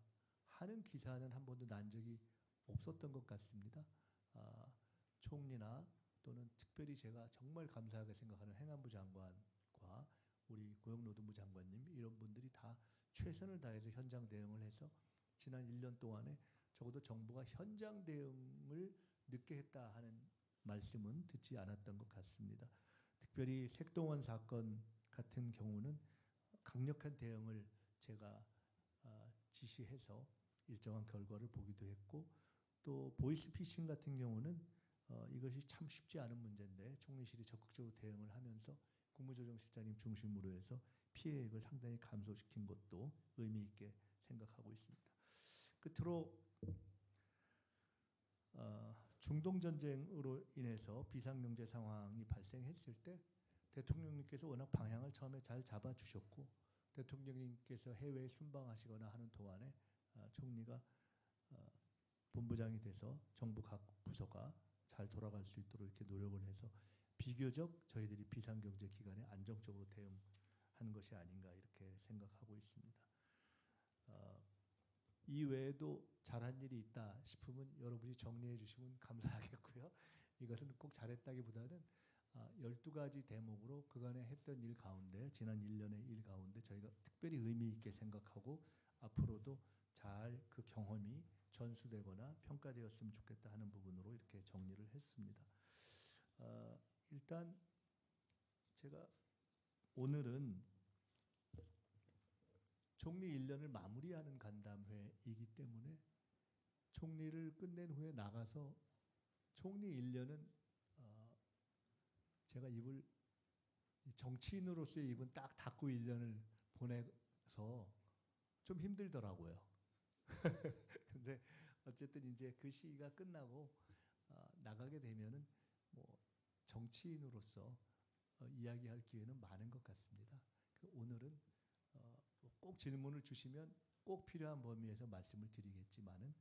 하는 기사는 한 번도 난 적이 없었던 것 같습니다. 총리나 또는 특별히 제가 정말 감사하게 생각하는 행안부 장관과 우리 고용노동부 장관님 이런 분들이 다 최선을 다해서 현장 대응을 해서 지난 1년 동안에 적어도 정부가 현장 대응을 늦게 했다 하는 말씀은 듣지 않았던 것 같습니다. 특별히 색동원 사건 같은 경우는 강력한 대응을 제가 지시해서 일정한 결과를 보기도 했고 또 보이스피싱 같은 경우는 이것이 참 쉽지 않은 문제인데 총리실이 적극적으로 대응을 하면서 국무조정실장님 중심으로 해서 피해액을 상당히 감소시킨 것도 의미 있게 생각하고 있습니다. 끝으로 중동 전쟁으로 인해서 비상경제 상황이 발생했을 때 대통령님께서 워낙 방향을 처음에 잘 잡아주셨고 대통령님께서 해외에 순방하시거나 하는 동안에 총리가 본부장이 돼서 정부 각 부서가 잘 돌아갈 수 있도록 이렇게 노력을 해서 비교적 저희들이 비상경제 기간에 안정적으로 대응한 것이 아닌가 이렇게 생각하고 있습니다. 이 외에도 잘한 일이 있다 싶으면 여러분이 정리해 주시면 감사하겠고요. 이것은 꼭 잘했다기보다는 12가지 대목으로 그간에 했던 일 가운데 지난 1년의 일 가운데 저희가 특별히 의미 있게 생각하고 앞으로도 잘 그 경험이 전수되거나 평가되었으면 좋겠다 하는 부분으로 이렇게 정리를 했습니다. 일단 제가 오늘은 총리 1년을 마무리하는 간담회이기 때문에 총리를 끝낸 후에 나가서 총리 1년은 제가 입을 정치인으로서의 입은 딱 닫고 1년을 보내서 좀 힘들더라고요. 근데 어쨌든 이제 그 시기가 끝나고 나가게 되면은 뭐 정치인으로서 이야기할 기회는 많은 것 같습니다. 오늘은 꼭 질문을 주시면 꼭 필요한 범위에서 말씀을 드리겠지만은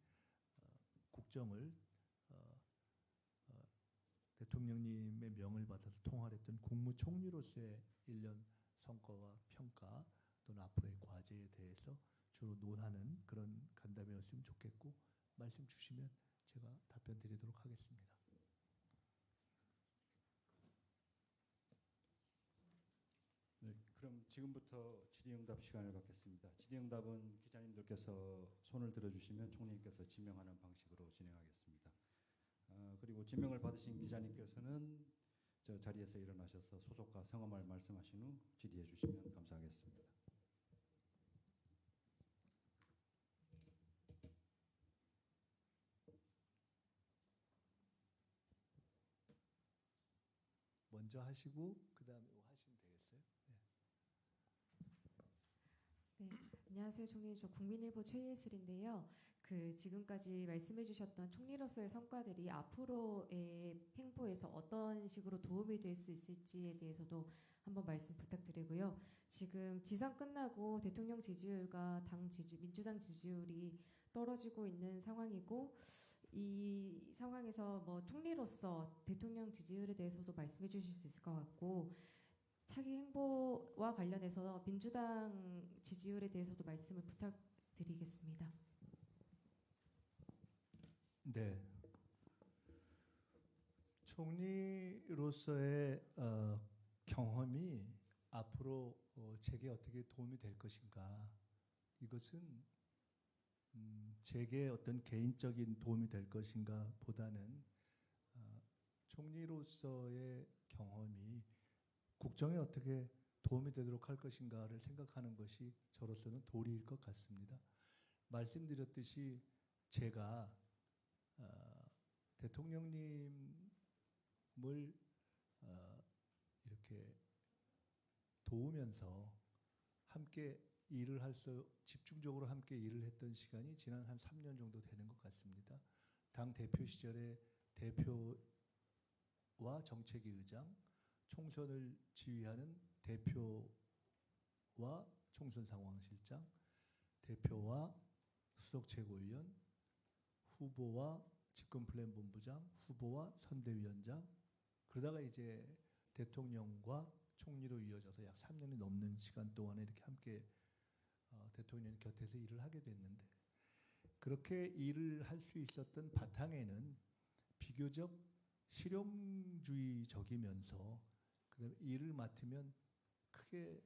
국정을 대통령님의 명을 받아서 통할했던 국무총리로서의 1년 성과와 평가 또는 앞으로의 과제에 대해서 주로 논하는 그런 간담회였으면 좋겠고 말씀 주시면 제가 답변 드리도록 하겠습니다. 네, 그럼 지금부터 질의응답 시간을 갖겠습니다. 질의응답은 기자님들께서 손을 들어주시면 총리님께서 지명하는 방식으로 진행하겠습니다. 그리고 지명을 받으신 기자님께서는 저 자리에서 일어나셔서 소속과 성함을 말씀하신 후 질의해 주시면 감사하겠습니다. 먼저 하시고 그다음에 하시면 되겠어요? 네, 안녕하세요, 총리. 저 국민일보 최예슬인데요. 지금까지 말씀해주셨던 총리로서의 성과들이 앞으로의 행보에서 어떤 식으로 도움이 될 수 있을지에 대해서도 한번 말씀 부탁드리고요. 지금 지선 끝나고 대통령 지지율과 민주당 지지율이 떨어지고 있는 상황이고 이 상황에서 뭐 총리로서 대통령 지지율에 대해서도 말씀해 주실 수 있을 것 같고 차기 행보와 관련해서 민주당 지지율에 대해서도 말씀을 부탁드리겠습니다. 네. 총리로서의 경험이 앞으로 제게 어떻게 도움이 될 것인가. 이것은 제게 어떤 개인적인 도움이 될 것인가 보다는 총리로서의 경험이 국정에 어떻게 도움이 되도록 할 것인가를 생각하는 것이 저로서는 도리일 것 같습니다. 말씀드렸듯이 제가 대통령님을 이렇게 도우면서 함께 일을 집중적으로 함께 일을 했던 시간이 지난 한 3년 정도 되는 것 같습니다. 당 대표 시절에 대표와 정책위 의장, 총선을 지휘하는 대표와 총선 상황실장, 대표와 수석 최고위원, 후보와 집권 플랜 본부장, 후보와 선대위원장, 그러다가 이제 대통령과 총리로 이어져서 약 3년이 넘는 시간 동안에 이렇게 함께 대통령 곁에서 일을 하게 됐는데 그렇게 일을 할 수 있었던 바탕에는 비교적 실용주의적이면서 그다음에 일을 맡으면 크게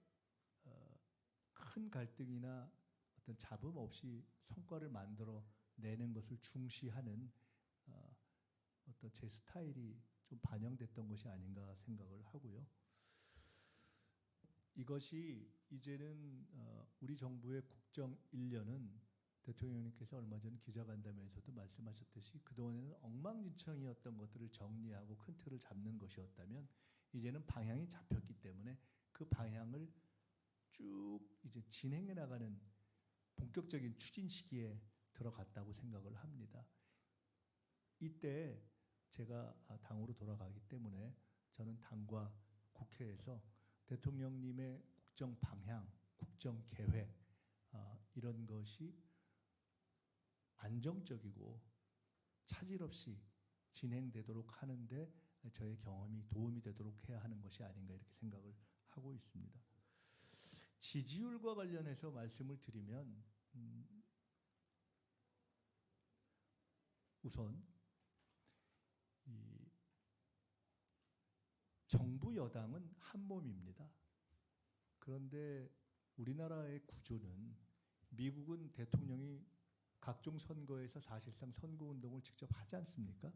큰 갈등이나 어떤 잡음 없이 성과를 만들어 내는 것을 중시하는 어떤 제 스타일이 좀 반영됐던 것이 아닌가 생각을 하고요. 이것이 이제는 우리 정부의 국정 1년은 대통령님께서 얼마 전 기자간담회에서도 말씀하셨듯이 그동안에는 엉망진창이었던 것들을 정리하고 큰 틀을 잡는 것이었다면 이제는 방향이 잡혔기 때문에 그 방향을 쭉 이제 진행해 나가는 본격적인 추진 시기에 들어갔다고 생각을 합니다. 이때 제가 당으로 돌아가기 때문에 저는 당과 국회에서 대통령님의 국정 방향, 국정 계획 이런 것이 안정적이고 차질 없이 진행되도록 하는데 저의 경험이 도움이 되도록 해야 하는 것이 아닌가 이렇게 생각을 하고 있습니다. 지지율과 관련해서 말씀을 드리면 우선 이 여당은 한 몸입니다. 그런데 우리나라의 구조는 미국은 대통령이 각종 선거에서 사실상 선거운동을 직접 하지 않습니까?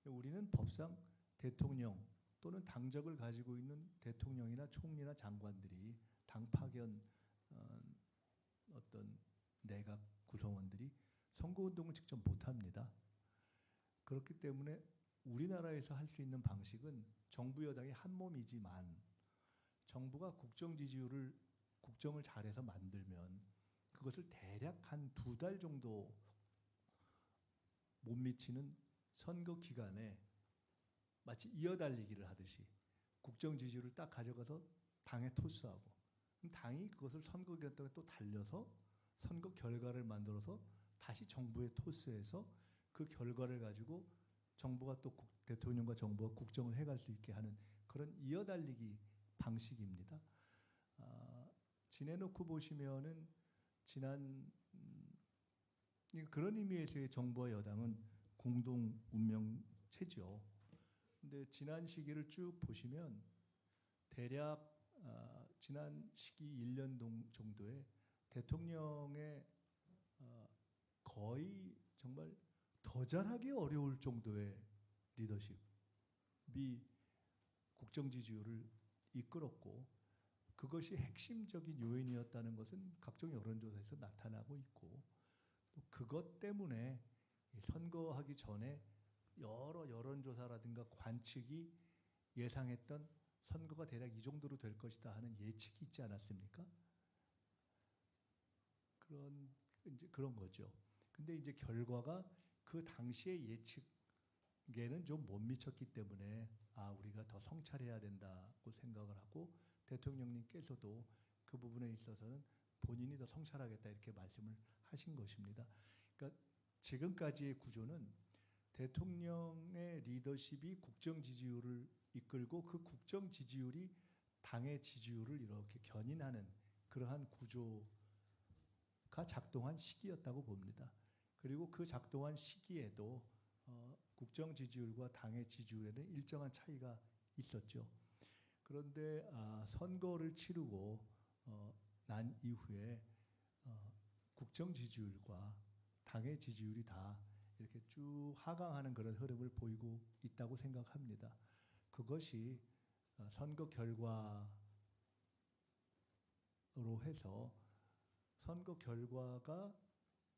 우리는 법상 대통령 또는 당적을 가지고 있는 대통령이나 총리나 장관들이 당 파견 어떤 내각 구성원들이 선거운동을 직접 못합니다. 그렇기 때문에 우리나라에서 할 수 있는 방식은 정부 여당이 한 몸이지만 정부가 국정을 잘해서 만들면 그것을 대략 한 2달 정도 못 미치는 선거 기간에 마치 이어달리기를 하듯이 국정 지지율을 딱 가져가서 당에 토스하고 당이 그것을 선거 기간 동안 또 달려서 선거 결과를 만들어서 다시 정부에 토스해서 그 결과를 가지고 정부가 또 대통령과 정부가 국정을 해갈 수 있게 하는 그런 이어달리기 방식입니다. 지내놓고 보시면은 지난 그런 의미에서의 정부와 여당은 공동 운명체죠. 근데 지난 시기를 쭉 보시면 대략 지난 시기 1년 정도에 대통령의 거의 정말 더 잘하기 어려울 정도의 리더십이 국정 지지율을 이끌었고 그것이 핵심적인 요인이었다는 것은 각종 여론조사에서 나타나고 있고 또 그것 때문에 선거하기 전에 여러 여론조사라든가 관측이 예상했던 선거가 대략 이 정도로 될 것이다 하는 예측이 있지 않았습니까? 그런 거죠. 근데 이제 결과가 그 당시의 예측에는 좀 못 미쳤기 때문에 우리가 더 성찰해야 된다고 생각을 하고 대통령님께서도 그 부분에 있어서는 본인이 더 성찰하겠다 이렇게 말씀을 하신 것입니다. 그러니까 지금까지의 구조는 대통령의 리더십이 국정 지지율을 이끌고 그 국정 지지율이 당의 지지율을 이렇게 견인하는 그러한 구조가 작동한 시기였다고 봅니다. 그리고 그 작동한 시기에도 국정 지지율과 당의 지지율에는 일정한 차이가 있었죠. 그런데 선거를 치르고 난 이후에 국정 지지율과 당의 지지율이 다 이렇게 쭉 하강하는 그런 흐름을 보이고 있다고 생각합니다. 그것이 선거 결과로 해서 선거 결과가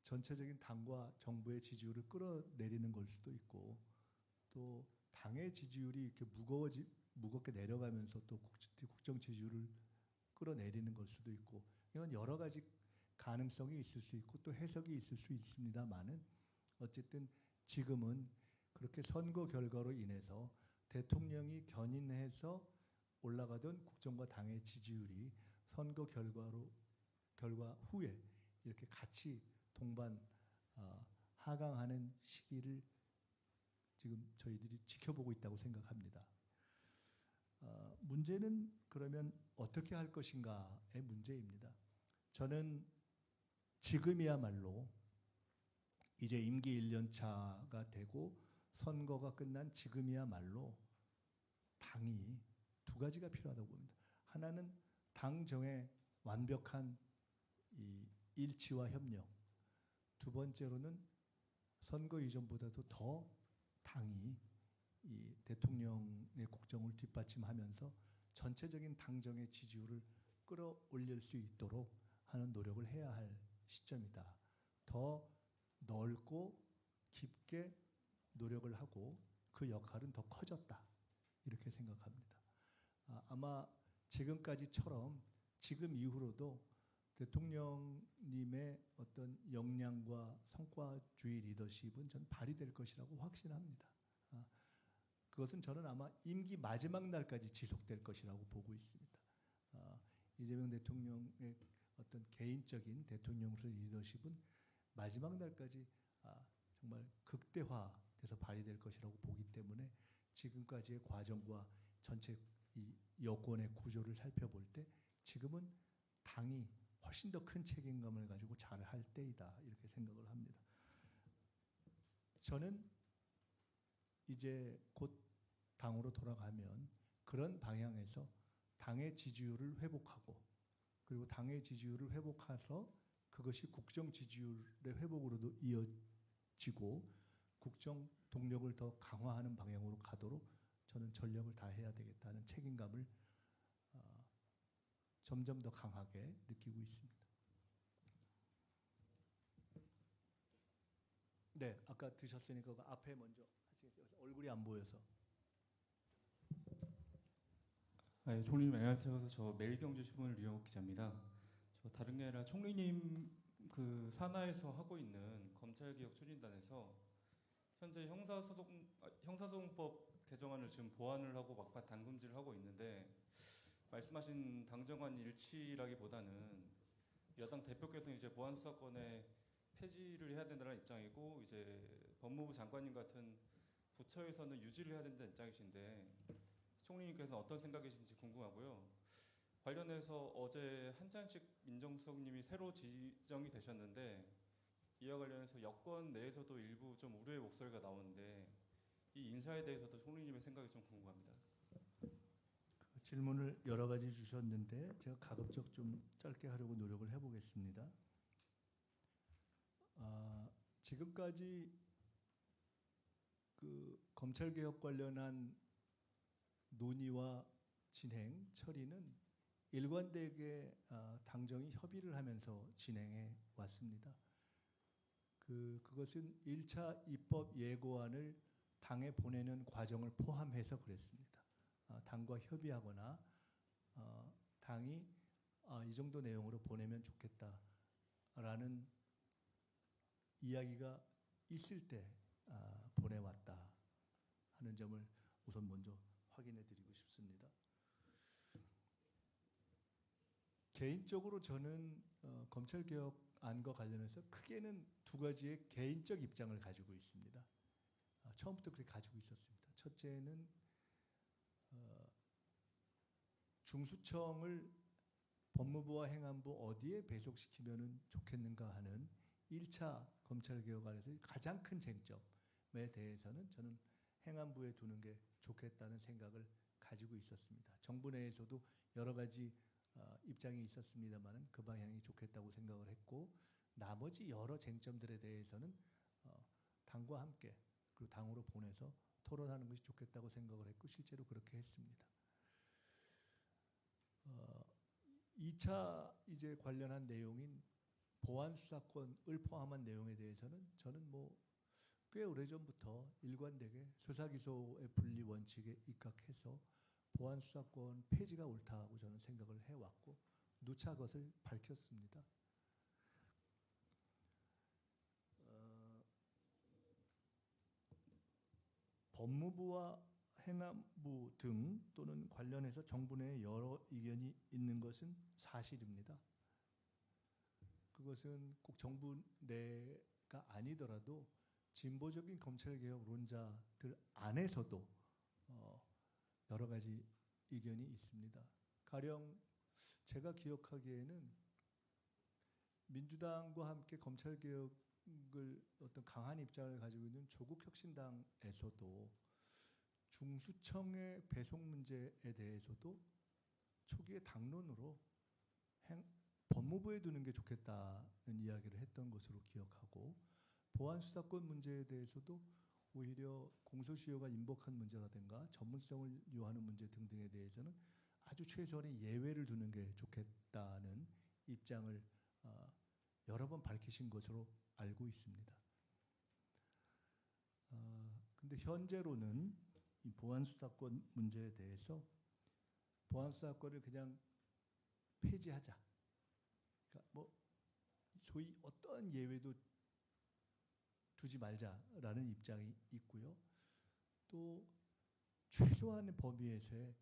전체적인 당과 정부의 지지율을 끌어내리는 걸 수도 있고 또 당의 지지율이 이렇게 무겁게 내려가면서 또 국정 지지율을 끌어내리는 걸 수도 있고 이건 여러 가지 가능성이 있을 수 있고 또 해석이 있을 수 있습니다만은 어쨌든 지금은 그렇게 선거 결과로 인해서 대통령이 견인해서 올라가던 국정과 당의 지지율이 선거 결과 후에 이렇게 같이 동반 하강하는 시기를 지금 저희들이 지켜보고 있다고 생각합니다. 문제는 그러면 어떻게 할 것인가의 문제입니다. 저는 지금이야말로 이제 임기 1년 차가 되고 선거가 끝난 지금이야말로 당이 두 가지가 필요하다고 봅니다. 하나는 당정의 완벽한 이 일치와 협력. 두 번째로는 선거 이전보다도 더 당이 이 대통령의 국정을 뒷받침하면서 전체적인 당정의 지지율을 끌어올릴 수 있도록 하는 노력을 해야 할 시점이다. 더 넓고 깊게 노력을 하고 그 역할은 더 커졌다. 이렇게 생각합니다. 아마 지금까지처럼 지금 이후로도 대통령님의 어떤 역량과 성과주의 리더십은 전 발휘될 것이라고 확신합니다. 그것은 저는 아마 임기 마지막 날까지 지속될 것이라고 보고 있습니다. 이재명 대통령의 어떤 개인적인 대통령으로서의 리더십은 마지막 날까지 정말 극대화돼서 발휘될 것이라고 보기 때문에 지금까지의 과정과 전체 이 여권의 구조를 살펴볼 때 지금은 당이 훨씬 더 큰 책임감을 가지고 잘할 때이다 이렇게 생각을 합니다. 저는 이제 곧 당으로 돌아가면 그런 방향에서 당의 지지율을 회복하고 그리고 당의 지지율을 회복해서 그것이 국정 지지율의 회복으로도 이어지고 국정 동력을 더 강화하는 방향으로 가도록 저는 전력을 다해야 되겠다는 책임감을 점점 더 강하게 느끼고 있습니다. 네, 아까 드셨으니까 그 앞에 먼저 하시겠어요? 얼굴이 안 보여서. 네, 총리님 안녕하세요. 저 매일경제신문 류영욱 기자입니다. 저 다른 게 아니라 총리님 그 산하에서 하고 있는 검찰개혁 추진단에서 현재 형사소송법 개정안을 지금 보완을 하고 막판 당금질을 하고 있는데 말씀하신 당정안 일치라기보다는 여당 대표께서는 이제 보안수사권의 폐지를 해야 된다는 입장이고 이제 법무부 장관님 같은 부처에서는 유지를 해야 된다는 입장이신데 총리님께서는 어떤 생각이신지 궁금하고요. 관련해서 어제 한찬식 민정수석님이 새로 지정이 되셨는데 이와 관련해서 여권 내에서도 일부 좀 우려의 목소리가 나오는데 이 인사에 대해서도 총리님의 생각이 좀 궁금합니다. 그 질문을 여러 가지 주셨는데 제가 가급적 좀 짧게 하려고 노력을 해보겠습니다. 지금까지 그 검찰개혁 관련한 논의와 진행, 처리는 일관되게 당정이 협의를 하면서 진행해 왔습니다. 그것은 1차 입법 예고안을 당에 보내는 과정을 포함해서 그랬습니다. 당과 협의하거나 당이 이 정도 내용으로 보내면 좋겠다라는 이야기가 있을 때 보내왔다 하는 점을 우선 먼저 확인해 드리고 싶습니다. 개인적으로 저는 검찰개혁안과 관련해서 크게는 두 가지의 개인적 입장을 가지고 있습니다. 처음부터 그렇게 가지고 있었습니다. 첫째는 중수청을 법무부와 행안부 어디에 배속시키면 좋겠는가 하는 1차 검찰개혁안에서 가장 큰 쟁점에 대해서는 저는 행안부에 두는 게 좋겠다는 생각을 가지고 있었습니다. 정부 내에서도 여러 가지 입장이 있었습니다만 그 방향이 좋겠다고 생각을 했고 나머지 여러 쟁점들에 대해서는 당과 함께 그리고 당으로 보내서 토론하는 것이 좋겠다고 생각을 했고 실제로 그렇게 했습니다. 2차 이제 관련한 내용인 보안수사권을 포함한 내용에 대해서는 저는 꽤 오래전부터 일관되게 수사기소의 분리 원칙에 입각해서 보안수사권 폐지가 옳다고 저는 생각을 해왔고 누차 그것을 밝혔습니다. 법무부와 행안부 등 또는 관련해서 정부 내에 여러 의견이 있는 것은 사실입니다. 그것은 꼭 정부 내가 아니더라도 진보적인 검찰개혁론자들 안에서도 여러 가지 의견이 있습니다. 가령 제가 기억하기에는 민주당과 함께 검찰개혁을 어떤 강한 입장을 가지고 있는 조국혁신당에서도 중수청의 배속 문제에 대해서도 초기에 당론으로 법무부에 두는 게 좋겠다는 이야기를 했던 것으로 기억하고 보안수사권 문제에 대해서도 오히려 공소시효가 임박한 문제라든가 전문성을 요하는 문제 등등에 대해서는 아주 최소한의 예외를 두는 게 좋겠다는 입장을 여러 번 밝히신 것으로 알고 있습니다. 근데 현재로는 이 보안수사권 문제에 대해서 보안수사권을 그냥 폐지하자. 그러니까 소위 어떤 예외도 두지 말자라는 입장이 있고요. 또 최소한의 범위에서의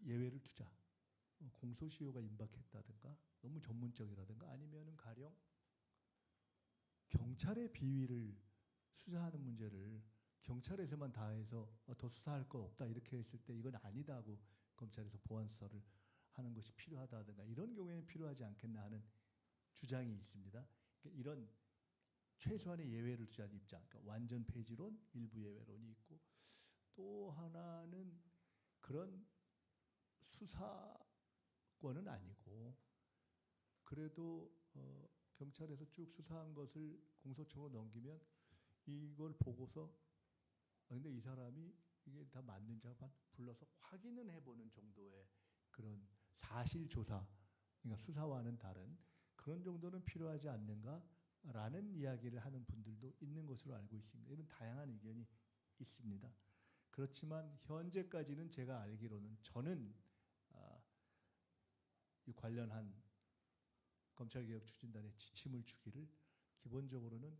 예외를 두자. 공소시효가 임박했다든가 너무 전문적이라든가 아니면은 가령 경찰의 비위를 수사하는 문제를 경찰에서만 다 해서 더 수사할 거 없다 이렇게 했을 때 이건 아니다 하고 검찰에서 보안수사를 하는 것이 필요하다든가 이런 경우에는 필요하지 않겠나 하는 주장이 있습니다. 그러니까 이런 최소한의 예외를 두자는 입장, 그러니까 완전 폐지론, 일부 예외론이 있고 또 하나는 그런 수사권은 아니고 그래도 경찰에서 쭉 수사한 것을 공소청으로 넘기면 이걸 보고서 근데 이 사람이 이게 다 맞는지 불러서 확인은 해보는 정도의 그런 사실 조사, 그러니까 수사와는 다른 그런 정도는 필요하지 않는가라는 이야기를 하는 분들도 있는 것으로 알고 있습니다. 이런 다양한 의견이 있습니다. 그렇지만 현재까지는 제가 알기로는 저는 이 관련한 검찰개혁 추진단의 지침을 주기를 기본적으로는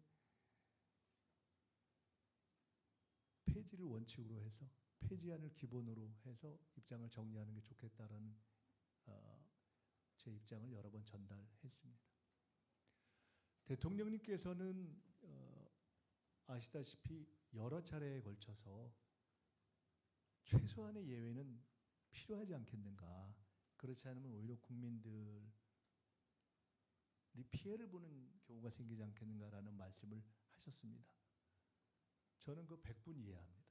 폐지를 원칙으로 해서 폐지안을 기본으로 해서 입장을 정리하는 게 좋겠다라는 제 입장을 여러 번 전달했습니다. 대통령님께서는 아시다시피 여러 차례에 걸쳐서 최소한의 예외는 필요하지 않겠는가. 그렇지 않으면 오히려 국민들이 피해를 보는 경우가 생기지 않겠는가라는 말씀을 하셨습니다. 저는 그 100분 이해합니다.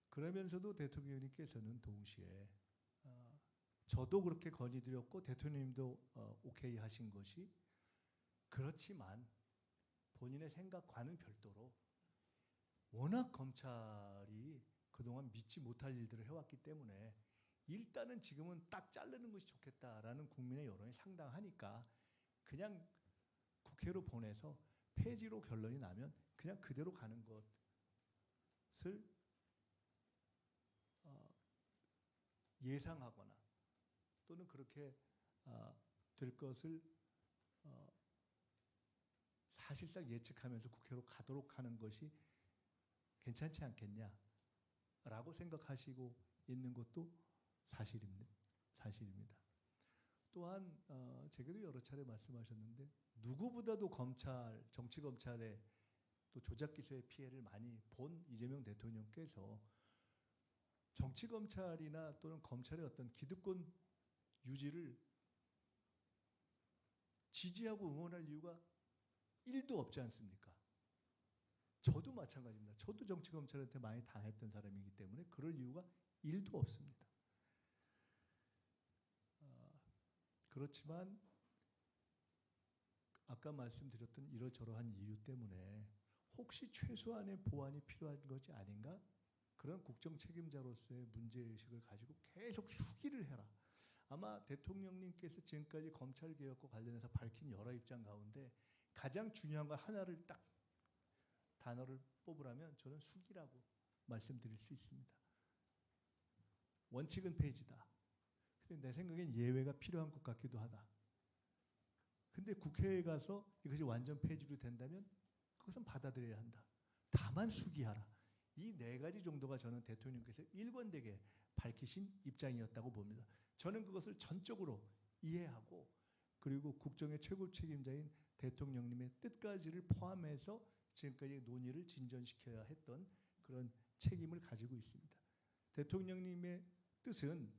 그러면서도 대통령님께서는 동시에 저도 그렇게 건의드렸고 대통령님도 오케이 하신 것이 그렇지만 본인의 생각과는 별도로 워낙 검찰이 그동안 믿지 못할 일들을 해왔기 때문에 일단은 지금은 딱 자르는 것이 좋겠다라는 국민의 여론이 상당하니까 그냥 국회로 보내서 폐지로 결론이 나면 그냥 그대로 가는 것을 예상하거나 또는 그렇게 될 것을 사실상 예측하면서 국회로 가도록 하는 것이 괜찮지 않겠냐라고 생각하시고 있는 것도 사실입니다. 또한 제게도 여러 차례 말씀하셨는데 누구보다도 정치 검찰의 또 조작 기소의 피해를 많이 본 이재명 대통령께서 정치 검찰이나 또는 검찰의 어떤 기득권 유지를 지지하고 응원할 이유가 1도 없지 않습니까? 저도 마찬가지입니다. 저도 정치 검찰한테 많이 당했던 사람이기 때문에 그럴 이유가 1도 없습니다. 그렇지만 아까 말씀드렸던 이러저러한 이유 때문에 혹시 최소한의 보완이 필요한 것이 아닌가? 그런 국정 책임자로서의 문제의식을 가지고 계속 수기를 해라. 아마 대통령님께서 지금까지 검찰개혁과 관련해서 밝힌 여러 입장 가운데 가장 중요한 거 하나를 딱 단어를 뽑으라면 저는 수기라고 말씀드릴 수 있습니다. 원칙은 폐지다. 근데 내 생각엔 예외가 필요한 것 같기도 하다. 근데 국회에 가서 이것이 완전 폐지로 된다면 그것은 받아들여야 한다. 다만 수기하라. 이 네 가지 정도가 저는 대통령께서 일관되게 밝히신 입장이었다고 봅니다. 저는 그것을 전적으로 이해하고 그리고 국정의 최고 책임자인 대통령님의 뜻까지를 포함해서 지금까지 논의를 진전시켜야 했던 그런 책임을 가지고 있습니다. 대통령님의 뜻은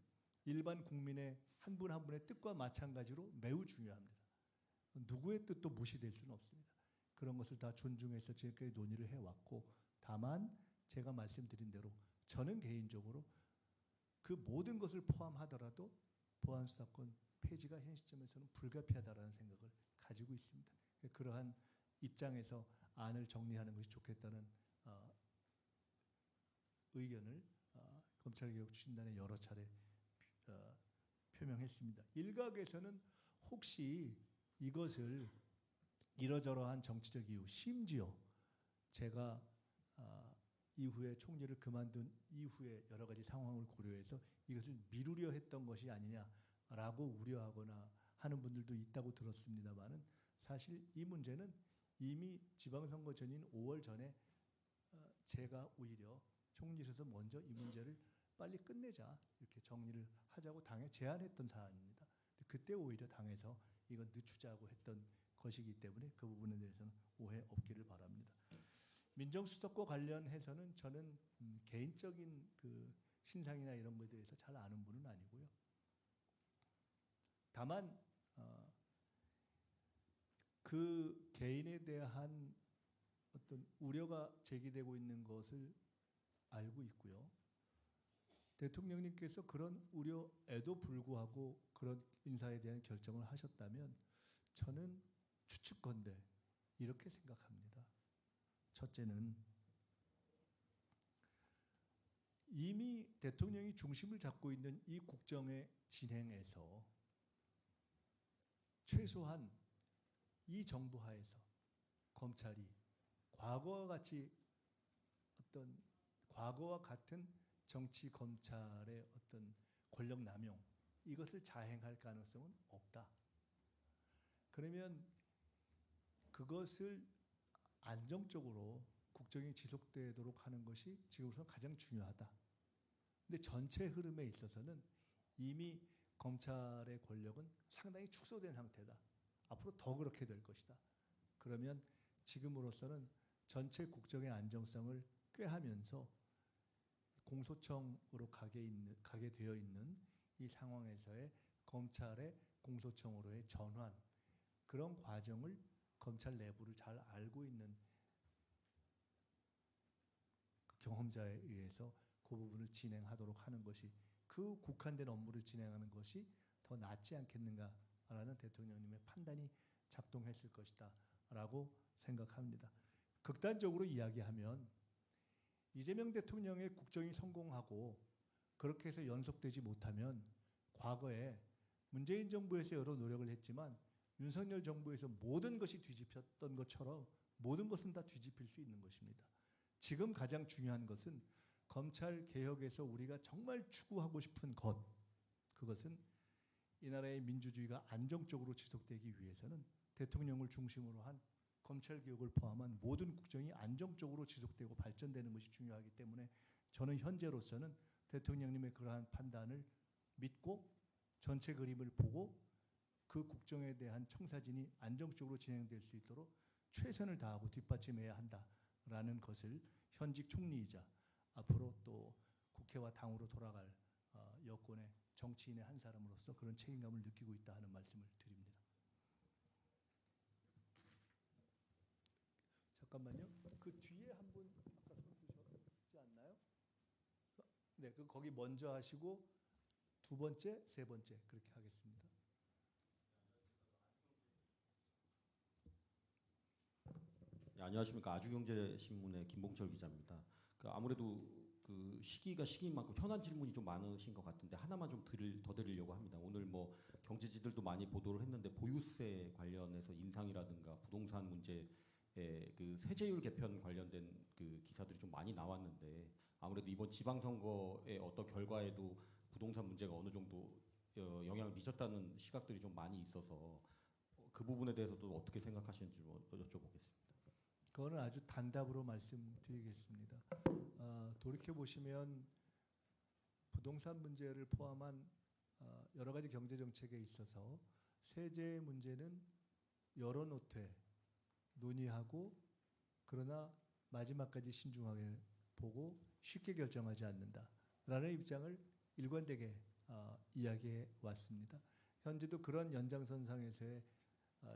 일반 국민의 한 분 한 분의 뜻과 마찬가지로 매우 중요합니다. 누구의 뜻도 무시될 수는 없습니다. 그런 것을 다 존중해서 지금까지 논의를 해왔고 다만 제가 말씀드린 대로 저는 개인적으로 그 모든 것을 포함하더라도 보안수사권 폐지가 현 시점에서는 불가피하다라는 생각을 가지고 있습니다. 그러한 입장에서 안을 정리하는 것이 좋겠다는 의견을 검찰개혁 추진단에 여러 차례 표명했습니다. 일각에서는 혹시 이것을 이러저러한 정치적 이유, 심지어 제가 이후에 총리를 그만둔 이후에 여러 가지 상황을 고려해서 이것을 미루려 했던 것이 아니냐라고 우려하거나 하는 분들도 있다고 들었습니다만은 사실 이 문제는 이미 지방선거 전인 5월 전에 제가 오히려 총리실에서 먼저 이 문제를 빨리 끝내자 이렇게 정리를 하자고 당에 제안했던 사안입니다. 그때 오히려 당에서 이건 늦추자고 했던 것이기 때문에 그 부분에 대해서는 오해 없기를 바랍니다. 민정수석과 관련해서는 저는 개인적인 그 신상이나 이런 것에 대해서 잘 아는 분은 아니고요. 다만 그 개인에 대한 어떤 우려가 제기되고 있는 것을 알고 있고요. 대통령님께서 그런 우려에도 불구하고 그런 인사에 대한 결정을 하셨다면 저는 추측건대 이렇게 생각합니다. 첫째는 이미 대통령이 중심을 잡고 있는 이 국정의 진행에서 최소한 이 정부 하에서 검찰이 과거와 같은 정치 검찰의 어떤 권력 남용 이것을 자행할 가능성은 없다. 그러면 그것을 안정적으로 국정이 지속되도록 하는 것이 지금으로서 가장 중요하다. 근데 전체 흐름에 있어서는 이미 검찰의 권력은 상당히 축소된 상태다. 앞으로 더 그렇게 될 것이다. 그러면 지금으로서는 전체 국정의 안정성을 꾀하면서 공소청으로 가게 되어 있는 이 상황에서의 검찰의 공소청으로의 전환 그런 과정을 검찰 내부를 잘 알고 있는 경험자에 의해서 그 부분을 진행하도록 하는 것이 그 국한된 업무를 진행하는 것이 더 낫지 않겠는가라는 대통령님의 판단이 작동했을 것이다 라고 생각합니다. 극단적으로 이야기하면 이재명 대통령의 국정이 성공하고 그렇게 해서 연속되지 못하면 과거에 문재인 정부에서 여러 노력을 했지만 윤석열 정부에서 모든 것이 뒤집혔던 것처럼 모든 것은 다 뒤집힐 수 있는 것입니다. 지금 가장 중요한 것은 검찰 개혁에서 우리가 정말 추구하고 싶은 것, 그것은 이 나라의 민주주의가 안정적으로 지속되기 위해서는 대통령을 중심으로 한 검찰 개혁을 포함한 모든 국정이 안정적으로 지속되고 발전되는 것이 중요하기 때문에 저는 현재로서는 대통령님의 그러한 판단을 믿고 전체 그림을 보고 그 국정에 대한 청사진이 안정적으로 진행될 수 있도록 최선을 다하고 뒷받침해야 한다라는 것을 현직 총리이자 앞으로 또 국회와 당으로 돌아갈 여권의 정치인의 한 사람으로서 그런 책임감을 느끼고 있다 하는 말씀을 드립니다. 잠깐만요. 그 뒤에 한 분 아까 손 드셨지 않나요? 네, 그 거기 먼저 하시고 두 번째, 세 번째 그렇게 하겠습니다. 네, 안녕하십니까. 아주경제신문의 김봉철 기자입니다. 아무래도 그 시기가 시기인 만큼 현안 질문이 좀 많으신 것 같은데 하나만 좀 더 드리려고 합니다. 오늘 뭐 경제지들도 많이 보도를 했는데 보유세 관련해서 인상이라든가 부동산 문제에 그 세제율 개편 관련된 그 기사들이 좀 많이 나왔는데 아무래도 이번 지방선거의 어떤 결과에도 부동산 문제가 어느 정도 영향을 미쳤다는 시각들이 좀 많이 있어서 그 부분에 대해서도 어떻게 생각하시는지 여쭤보겠습니다. 그거는 아주 단답으로 말씀드리겠습니다. 돌이켜 보시면 부동산 문제를 포함한 여러 가지 경제 정책에 있어서 세제 문제는 열어놓되 논의하고 그러나 마지막까지 신중하게 보고 쉽게 결정하지 않는다라는 입장을 일관되게 이야기해 왔습니다. 현재도 그런 연장선상에서의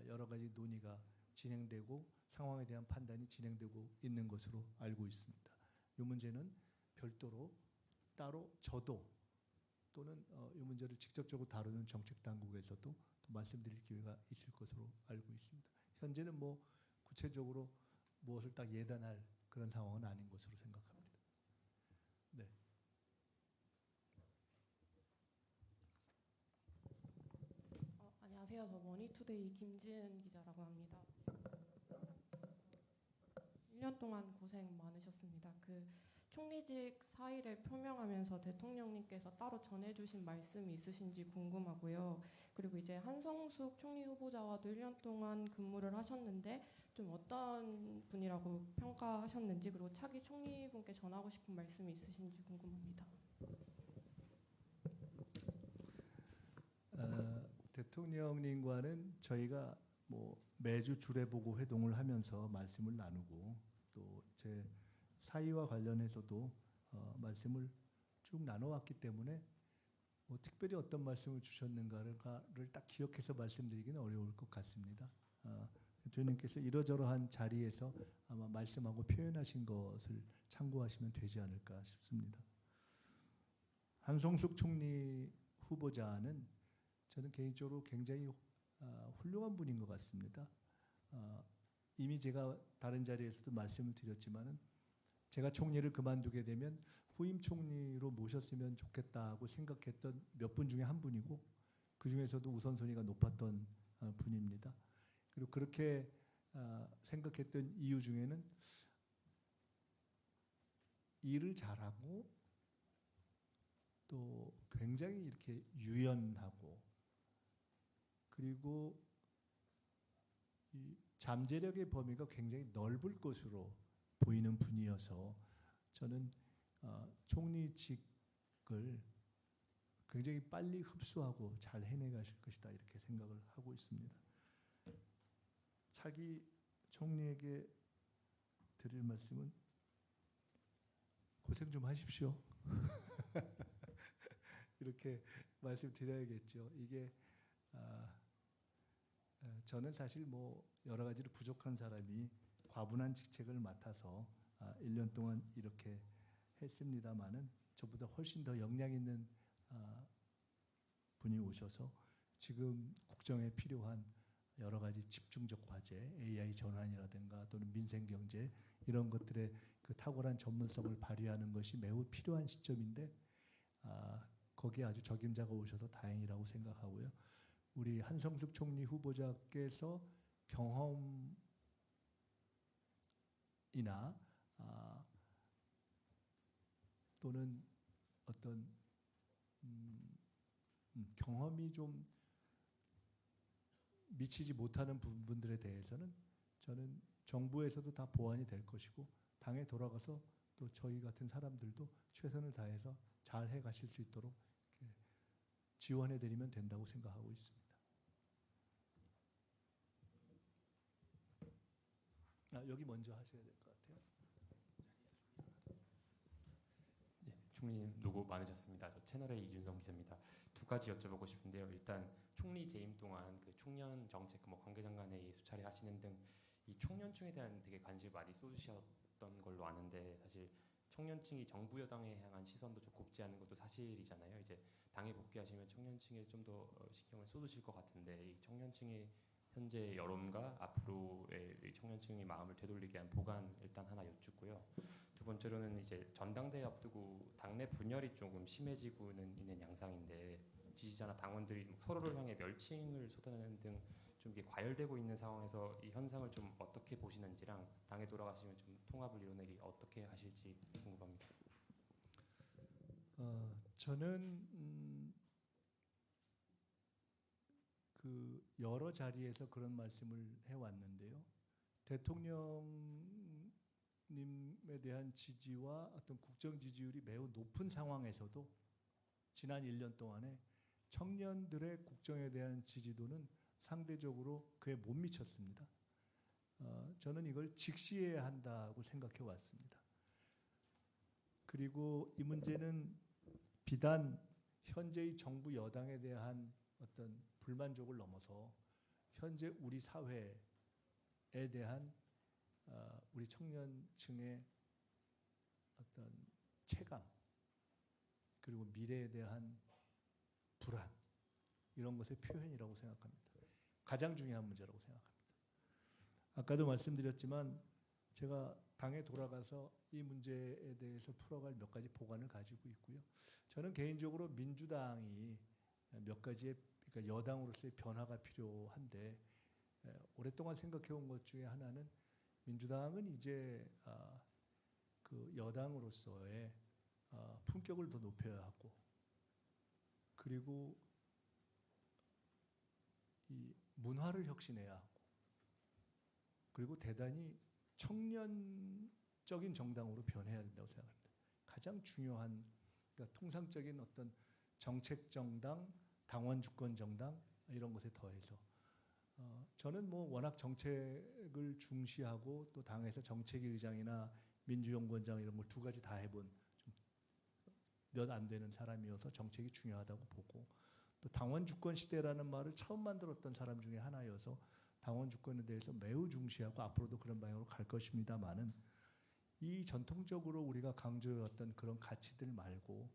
여러 가지 논의가 진행되고 상황에 대한 판단이 진행되고 있는 것으로 알고 있습니다. 이 문제는 별도로 따로 저도 또는 이 문제를 직접적으로 다루는 정책 당국에서도 또 말씀드릴 기회가 있을 것으로 알고 있습니다. 현재는 뭐 구체적으로 무엇을 딱 예단할 그런 상황은 아닌 것으로 생각합니다. 네. 안녕하세요. 저 머니투데이 김지은 기자라고 합니다. 1년 동안 고생 많으셨습니다. 그 총리직 사의를 표명하면서 대통령님께서 따로 전해주신 말씀이 있으신지 궁금하고요. 그리고 이제 한성숙 총리 후보자와도 1년 동안 근무를 하셨는데 좀 어떤 분이라고 평가하셨는지 그리고 차기 총리분께 전하고 싶은 말씀이 있으신지 궁금합니다. 대통령님과는 저희가 뭐 매주 주례보고 회동을 하면서 말씀을 나누고 또 제 사의와 관련해서도 말씀을 쭉 나눠왔기 때문에 뭐 특별히 어떤 말씀을 주셨는가를 딱 기억해서 말씀드리기는 어려울 것 같습니다. 부처님께서 이러저러한 자리에서 아마 말씀하고 표현하신 것을 참고하시면 되지 않을까 싶습니다. 한성숙 총리 후보자는 저는 개인적으로 굉장히 훌륭한 분인 것 같습니다. 이미 제가 다른 자리에서도 말씀을 드렸지만은 제가 총리를 그만두게 되면 후임 총리로 모셨으면 좋겠다고 생각했던 몇 분 중에 한 분이고 그 중에서도 우선순위가 높았던 분입니다. 그리고 그렇게 생각했던 이유 중에는 일을 잘하고 또 굉장히 이렇게 유연하고 그리고 이 잠재력의 범위가 굉장히 넓을 것으로 보이는 분이어서 저는 총리직을 굉장히 빨리 흡수하고 잘 해내가실 것이다 이렇게 생각을 하고 있습니다. 차기 총리에게 드릴 말씀은 고생 좀 하십시오. 이렇게 말씀드려야겠죠. 이게 저는 사실 뭐 여러 가지로 부족한 사람이 과분한 직책을 맡아서 1년 동안 이렇게 했습니다마는 저보다 훨씬 더 역량 있는 분이 오셔서 지금 국정에 필요한 여러 가지 집중적 과제, AI 전환이라든가 또는 민생 경제 이런 것들의 그 탁월한 전문성을 발휘하는 것이 매우 필요한 시점인데 거기에 아주 적임자가 오셔서 다행이라고 생각하고요. 우리 한성숙 총리 후보자께서 경험이나 또는 어떤 경험이 좀 미치지 못하는 부분들에 대해서는 저는 정부에서도 다 보완이 될 것이고 당에 돌아가서 또 저희 같은 사람들도 최선을 다해서 잘 해가실 수 있도록 지원해드리면 된다고 생각하고 있습니다. 여기 먼저 하셔야 될 것 같아요. 네, 총리님 노고 많으셨습니다. 저 채널의 이준성 기자입니다. 두 가지 여쭤보고 싶은데요. 일단 총리 재임 동안 그 청년 정책, 뭐 관계장관회의 수차례 하시는 등 이 청년층에 대한 되게 관심을 많이 쏟으셨던 걸로 아는데 사실 청년층이 정부 여당에 향한 시선도 좀 곱지 않은 것도 사실이잖아요. 이제 당에 복귀하시면 청년층에 좀 더 신경을 쏟으실 것 같은데 이 청년층의 현재 여론과 앞으로의 청년층의 마음을 되돌리게 한 보관 일단 하나 여쭙고요. 두 번째로는 이제 전당대회 앞두고 당내 분열이 조금 심해지고는 있는 양상인데 지지자나 당원들이 서로를 향해 멸칭을 쏟아내는 등 좀 이게 과열되고 있는 상황에서 이 현상을 좀 어떻게 보시는지랑 당에 돌아가시면 좀 통합을 이뤄내기 어떻게 하실지 궁금합니다. 저는 그 여러 자리에서 그런 말씀을 해왔는데요. 대통령님에 대한 지지와 어떤 국정 지지율이 매우 높은 상황에서도 지난 1년 동안에 청년들의 국정에 대한 지지도는 상대적으로 그에 못 미쳤습니다. 저는 이걸 직시해야 한다고 생각해 왔습니다. 그리고 이 문제는 비단 현재의 정부 여당에 대한 어떤 불만족을 넘어서 현재 우리 사회에 대한 우리 청년층의 어떤 체감 그리고 미래에 대한 불안 이런 것의 표현이라고 생각합니다. 가장 중요한 문제라고 생각합니다. 아까도 말씀드렸지만 제가 당에 돌아가서 이 문제에 대해서 풀어갈 몇 가지 보관을 가지고 있고요. 저는 개인적으로 민주당이 몇 가지의 그러니까 여당으로서의 변화가 필요한데 오랫동안 생각해온 것 중에 하나는 민주당은 이제 그 여당으로서의 품격을 더 높여야 하고 그리고 이 문화를 혁신해야 하고 그리고 대단히 청년적인 정당으로 변해야 된다고 생각합니다. 가장 중요한 그러니까 통상적인 어떤 정책 정당, 당원 주권 정당 이런 것에 더해서 저는 뭐 워낙 정책을 중시하고 또 당에서 정책위 의장이나 민주연구원장 이런 걸 두 가지 다 해본 몇 안 되는 사람이어서 정책이 중요하다고 보고 또 당원 주권 시대라는 말을 처음 만들었던 사람 중에 하나여서 당원 주권에 대해서 매우 중시하고 앞으로도 그런 방향으로 갈 것입니다만은 이 전통적으로 우리가 강조해왔던 그런 가치들 말고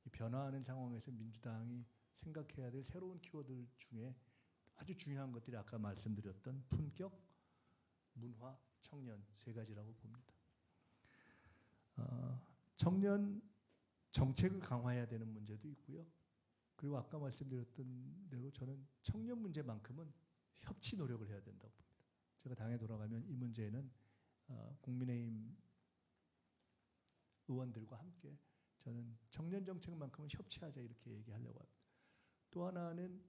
이 변화하는 상황에서 민주당이 생각해야 될 새로운 키워드 중에 아주 중요한 것들이 아까 말씀드렸던 품격, 문화, 청년 세 가지라고 봅니다. 청년 정책을 강화해야 되는 문제도 있고요. 그리고 아까 말씀드렸던 대로 저는 청년 문제만큼은 협치 노력을 해야 된다고 봅니다. 제가 당에 돌아가면 이 문제는 국민의힘 의원들과 함께 저는 청년 정책만큼은 협치하자 이렇게 얘기하려고 합니다. 또 하나는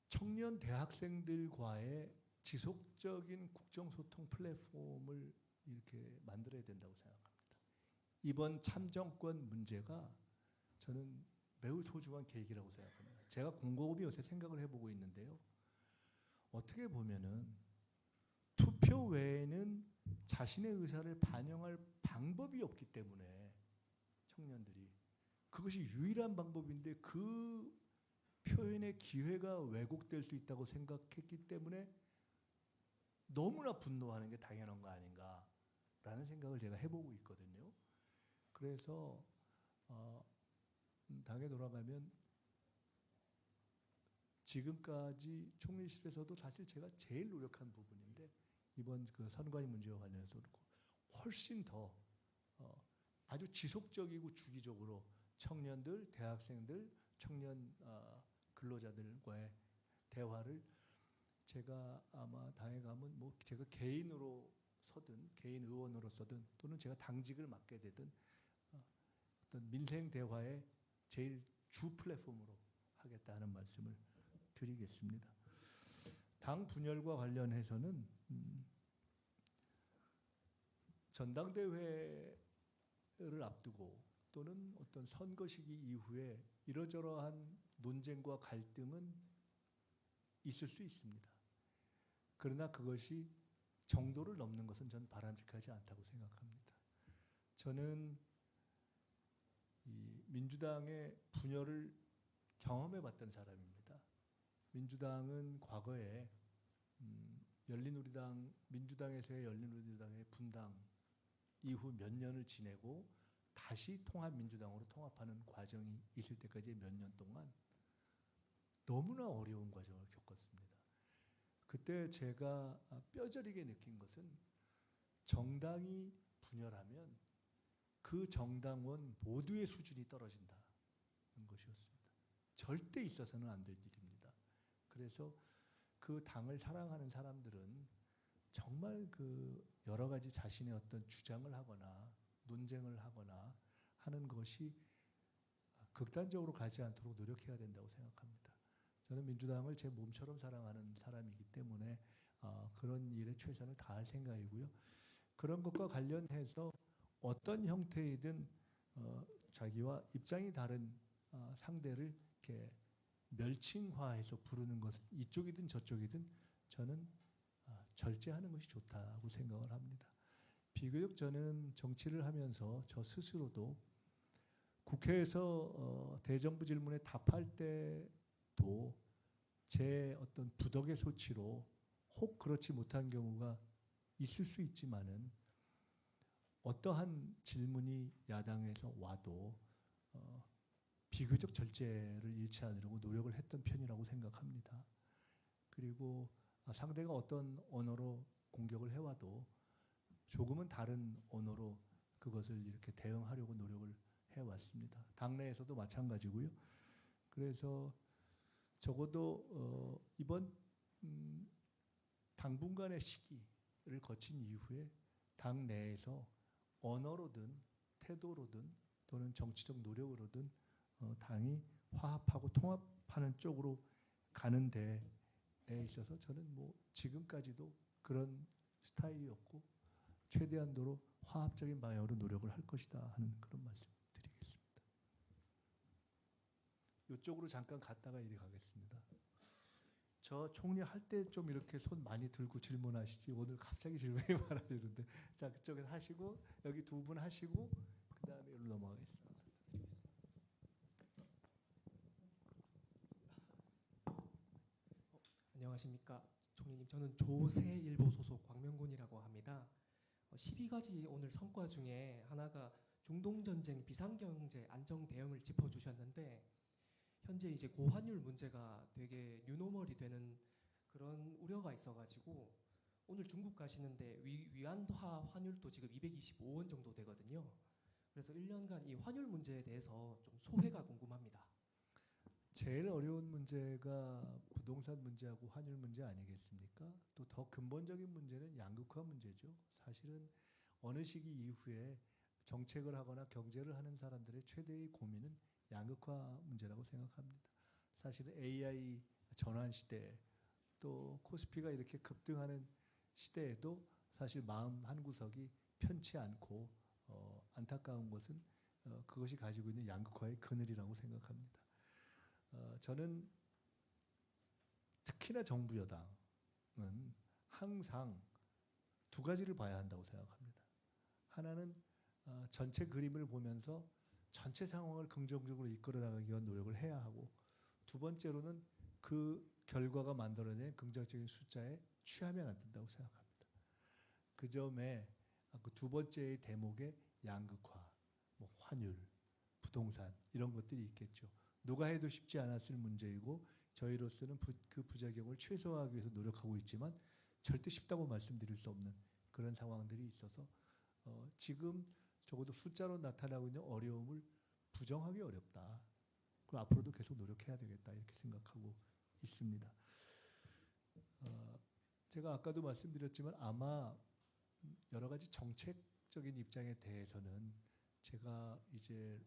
청년 대학생들과의 지속적인 국정소통 플랫폼을 이렇게 만들어야 된다고 생각합니다. 이번 참정권 문제가 저는 매우 소중한 계기라고 생각합니다. 제가 곰곰이 요새 생각을 해보고 있는데요. 어떻게 보면은 투표 외에는 자신의 의사를 반영할 방법이 없기 때문에 청년들이 그것이 유일한 방법인데 그 표현의 기회가 왜곡될 수 있다고 생각했기 때문에 너무나 분노하는 게 당연한 거 아닌가라는 생각을 제가 해보고 있거든요. 그래서 당에 돌아가면 지금까지 총리실에서도 사실 제가 제일 노력한 부분인데 이번 그 선관위 문제와 관련해서 그렇고 훨씬 더 아주 지속적이고 주기적으로 청년들, 대학생들, 청년 근로자들과의 대화를 제가 아마 당에 가면 뭐 제가 개인으로 서든 개인 의원으로서든 또는 제가 당직을 맡게 되든 어떤 민생 대화의 제일 주 플랫폼으로 하겠다는 말씀을 드리겠습니다. 당 분열과 관련해서는 전당대회를 앞두고 또는 어떤 선거 시기 이후에 이러저러한 논쟁과 갈등은 있을 수 있습니다. 그러나 그것이 정도를 넘는 것은 전 바람직하지 않다고 생각합니다. 저는 이 민주당의 분열을 경험해봤던 사람입니다. 민주당은 과거에 열린우리당, 민주당에서의 열린우리당의 분당 이후 몇 년을 지내고 다시 통합민주당으로 통합하는 과정이 있을 때까지 몇 년 동안 너무나 어려운 과정을 겪었습니다. 그때 제가 뼈저리게 느낀 것은 정당이 분열하면 그 정당원 모두의 수준이 떨어진다는 것이었습니다. 절대 있어서는 안 될 일입니다. 그래서 그 당을 사랑하는 사람들은 정말 그 여러 가지 자신의 어떤 주장을 하거나 논쟁을 하거나 하는 것이 극단적으로 가지 않도록 노력해야 된다고 생각합니다. 저는 민주당을 제 몸처럼 사랑하는 사람이기 때문에 그런 일에 최선을 다할 생각이고요. 그런 것과 관련해서 어떤 형태이든 자기와 입장이 다른 상대를 이렇게 멸칭화해서 부르는 것, 이쪽이든 저쪽이든 저는 절제하는 것이 좋다고 생각을 합니다. 비교적 저는 정치를 하면서 저 스스로도 국회에서 대정부 질문에 답할 때도 제 어떤 부덕의 소치로 혹 그렇지 못한 경우가 있을 수 있지만은 어떠한 질문이 야당에서 와도 비교적 절제를 잃지 않으려고 노력을 했던 편이라고 생각합니다. 그리고 상대가 어떤 언어로 공격을 해와도 조금은 다른 언어로 그것을 이렇게 대응하려고 노력을 해왔습니다. 당내에서도 마찬가지고요. 그래서 적어도 이번 당분간의 시기를 거친 이후에 당 내에서 언어로든 태도로든 또는 정치적 노력으로든 당이 화합하고 통합하는 쪽으로 가는 데에 있어서 저는 뭐 지금까지도 그런 스타일이었고 최대한도로 화합적인 방향으로 노력을 할 것이다 하는 그런 말씀 드리겠습니다. 이쪽으로 잠깐 갔다가 이리 가겠습니다. 저 총리 할 때 좀 이렇게 손 많이 들고 질문하시지 오늘 갑자기 질문이 많아지는데 자 그쪽에서 하시고 여기 두 분 하시고 그 다음에 여기로 넘어가겠습니다. 안녕하십니까 총리님. 저는 조세일보 소속 광명군이라고 합니다. 12가지 오늘 성과 중에 하나가 중동전쟁 비상경제 안정 대응을 짚어주셨는데, 현재 이제 고환율 문제가 되게 뉴노멀이 되는 그런 우려가 있어가지고 오늘 중국 가시는데 위안화 환율도 지금 225원 정도 되거든요. 그래서 1년간 이 환율 문제에 대해서 좀 소회가 궁금합니다. 제일 어려운 문제가 부동산 문제하고 환율 문제 아니겠습니까? 또 더 근본적인 문제는 양극화 문제죠. 사실은 어느 시기 이후에 정책을 하거나 경제를 하는 사람들의 최대의 고민은 양극화 문제라고 생각합니다. 사실은 AI 전환 시대, 또 코스피가 이렇게 급등하는 시대에도 사실 마음 한구석이 편치 않고 안타까운 것은 그것이 가지고 있는 양극화의 그늘이라고 생각합니다. 저는 특히나 정부 여당은 항상 두 가지를 봐야 한다고 생각합니다. 하나는 전체 그림을 보면서 전체 상황을 긍정적으로 이끌어 나가기 위한 노력을 해야 하고, 두 번째로는 그 결과가 만들어낸 긍정적인 숫자에 취하면 안 된다고 생각합니다. 그 점에 그 두 번째의 대목에 양극화, 뭐 환율, 부동산 이런 것들이 있겠죠. 누가 해도 쉽지 않았을 문제이고 저희로서는 그 부작용을 최소화하기 위해서 노력하고 있지만 절대 쉽다고 말씀드릴 수 없는 그런 상황들이 있어서 지금 적어도 숫자로 나타나고 있는 어려움을 부정하기 어렵다. 그리고 앞으로도 계속 노력해야 되겠다 이렇게 생각하고 있습니다. 제가 아까도 말씀드렸지만 아마 여러 가지 정책적인 입장에 대해서는 제가 이제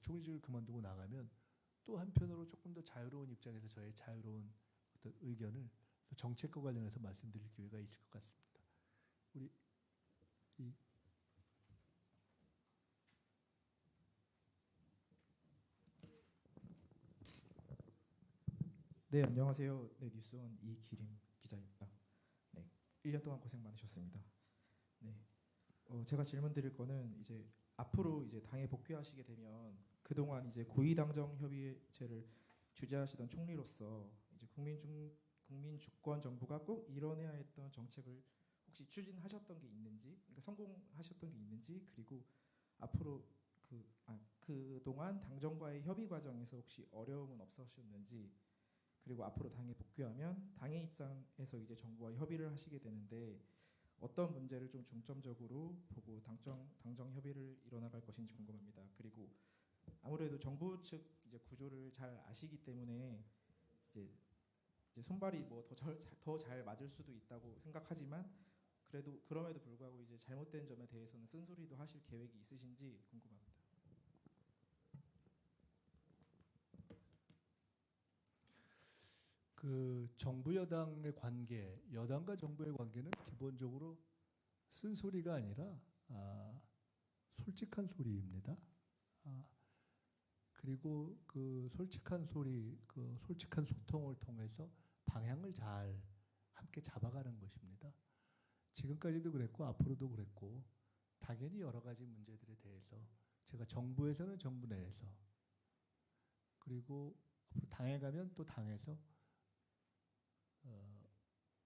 총리직을 그만두고 나가면 또 한편으로 조금 더 자유로운 입장에서 저의 자유로운 어떤 의견을 정책과 관련해서 말씀드릴 기회가 있을 것 같습니다. 우리 네, 안녕하세요. 네, 뉴스원 이기림 기자입니다. 네, 1년 동안 고생 많으셨습니다. 네, 제가 질문 드릴 거는 이제 앞으로 이제 당에 복귀하시게 되면 그동안 이제 고위당정 협의체를 주재하시던 총리로서 이제 국민 주권 정부가 꼭 이뤄내야 했던 정책을 혹시 추진하셨던 게 있는지, 그러니까 성공하셨던 게 있는지, 그리고 앞으로 그동안 당정과의 협의 과정에서 혹시 어려움은 없으셨는지, 그리고 앞으로 당에 복귀하면 당의 입장에서 이제 정부와 협의를 하시게 되는데 어떤 문제를 좀 중점적으로 보고 당정 협의를 이뤄나갈 것인지 궁금합니다. 그리고 아무래도 정부 측 이제 구조를 잘 아시기 때문에 이제 손발이 뭐 더 잘 맞을 수도 있다고 생각하지만 그래도 그럼에도 불구하고 이제 잘못된 점에 대해서는 쓴소리도 하실 계획이 있으신지 궁금합니다. 그 정부 여당의 관계, 여당과 정부의 관계는 기본적으로 쓴소리가 아니라 솔직한 소리입니다. 그리고 그 솔직한 소리, 그 솔직한 소통을 통해서 방향을 잘 함께 잡아가는 것입니다. 지금까지도 그랬고 앞으로도 그랬고 당연히 여러 가지 문제들에 대해서 제가 정부에서는 정부 내에서, 그리고 앞으로 당에 가면 또 당에서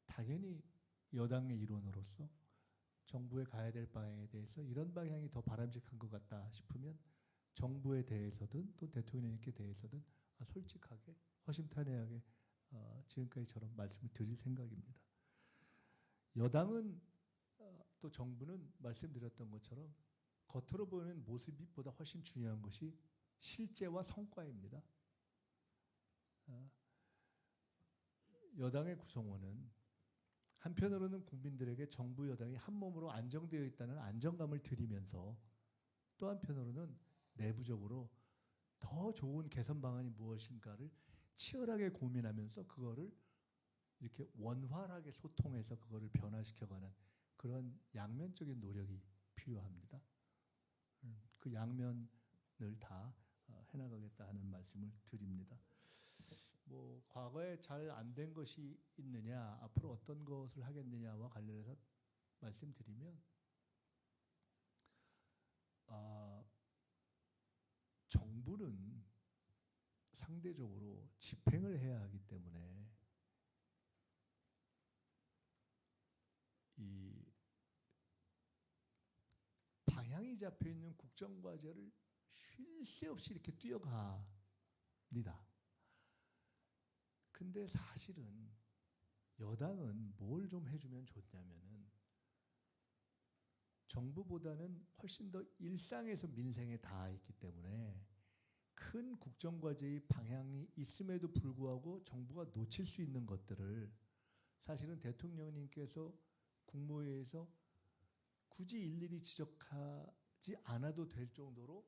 당연히 여당의 일원으로서 정부에 가야 될 방향에 대해서 이런 방향이 더 바람직한 것 같다 싶으면 정부에 대해서든 또 대통령님께 대해서든 솔직하게 허심탄회하게 지금까지처럼 말씀을 드릴 생각입니다. 여당은 또 정부는 말씀드렸던 것처럼 겉으로 보이는 모습보다 훨씬 중요한 것이 실제와 성과입니다. 여당의 구성원은 한편으로는 국민들에게 정부 여당이 한몸으로 안정되어 있다는 안정감을 드리면서 또 한편으로는 내부적으로 더 좋은 개선 방안이 무엇인가를 치열하게 고민하면서 그거를 이렇게 원활하게 소통해서 그거를 변화시켜가는 그런 양면적인 노력이 필요합니다. 그 양면을 다 해나가겠다 하는 말씀을 드립니다. 뭐 과거에 잘 안 된 것이 있느냐, 앞으로 어떤 것을 하겠느냐와 관련해서 말씀드리면 정부는 상대적으로 집행을 해야 하기 때문에 이 방향이 잡혀 있는 국정과제를 쉴 새 없이 이렇게 뛰어갑니다. 근데 사실은 여당은 뭘 좀 해주면 좋냐면은 정부보다는 훨씬 더 일상에서 민생에 닿아 있기 때문에 큰 국정과제의 방향이 있음에도 불구하고 정부가 놓칠 수 있는 것들을 사실은 대통령님께서 국무회의에서 굳이 일일이 지적하지 않아도 될 정도로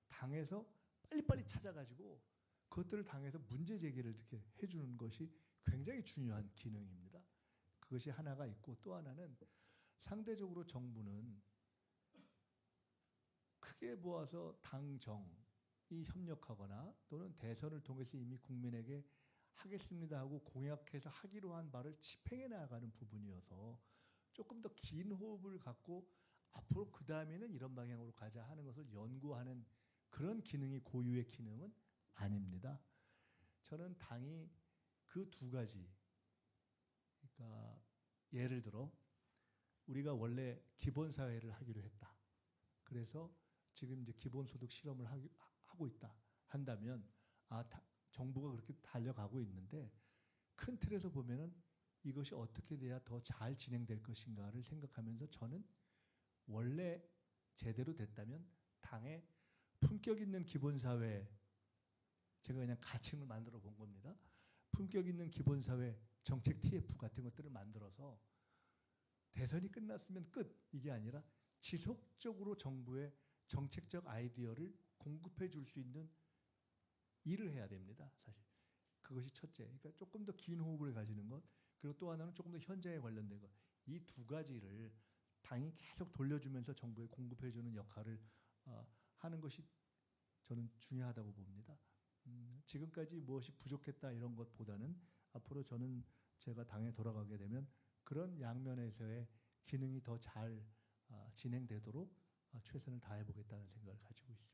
당에서 빨리빨리 찾아가지고 그것들을 당해서 문제 제기를 이렇게 해주는 것이 굉장히 중요한 기능입니다. 그것이 하나가 있고 또 하나는 상대적으로 정부는 크게 보아서 당정이 협력하거나 또는 대선을 통해서 이미 국민에게 하겠습니다 하고 공약해서 하기로 한 바를 집행해 나가는 부분이어서 조금 더 긴 호흡을 갖고 앞으로 그 다음에는 이런 방향으로 가자 하는 것을 연구하는 그런 기능이 고유의 기능은 아닙니다. 저는 당이 그 두 가지, 그러니까 예를 들어 우리가 원래 기본사회를 하기로 했다. 그래서 지금 이제 기본소득 실험을 하고 있다 한다면 정부가 그렇게 달려가고 있는데 큰 틀에서 보면은 이것이 어떻게 돼야 더 잘 진행될 것인가를 생각하면서 저는 원래 제대로 됐다면 당의 품격 있는 기본사회, 제가 그냥 가칭을 만들어 본 겁니다. 품격 있는 기본사회 정책 TF 같은 것들을 만들어서 대선이 끝났으면 끝, 이게 아니라 지속적으로 정부의 정책적 아이디어를 공급해 줄 수 있는 일을 해야 됩니다. 사실 그것이 첫째. 그러니까 조금 더 긴 호흡을 가지는 것, 그리고 또 하나는 조금 더 현재에 관련된 것. 이 두 가지를 당이 계속 돌려주면서 정부에 공급해 주는 역할을 하는 것이 저는 중요하다고 봅니다. 지금까지 무엇이 부족했다 이런 것보다는 앞으로 저는 제가 당에 돌아가게 되면 그런 양면에서의 기능이 더 잘 진행되도록 최선을 다해 보겠다는 생각을 가지고 있습니다.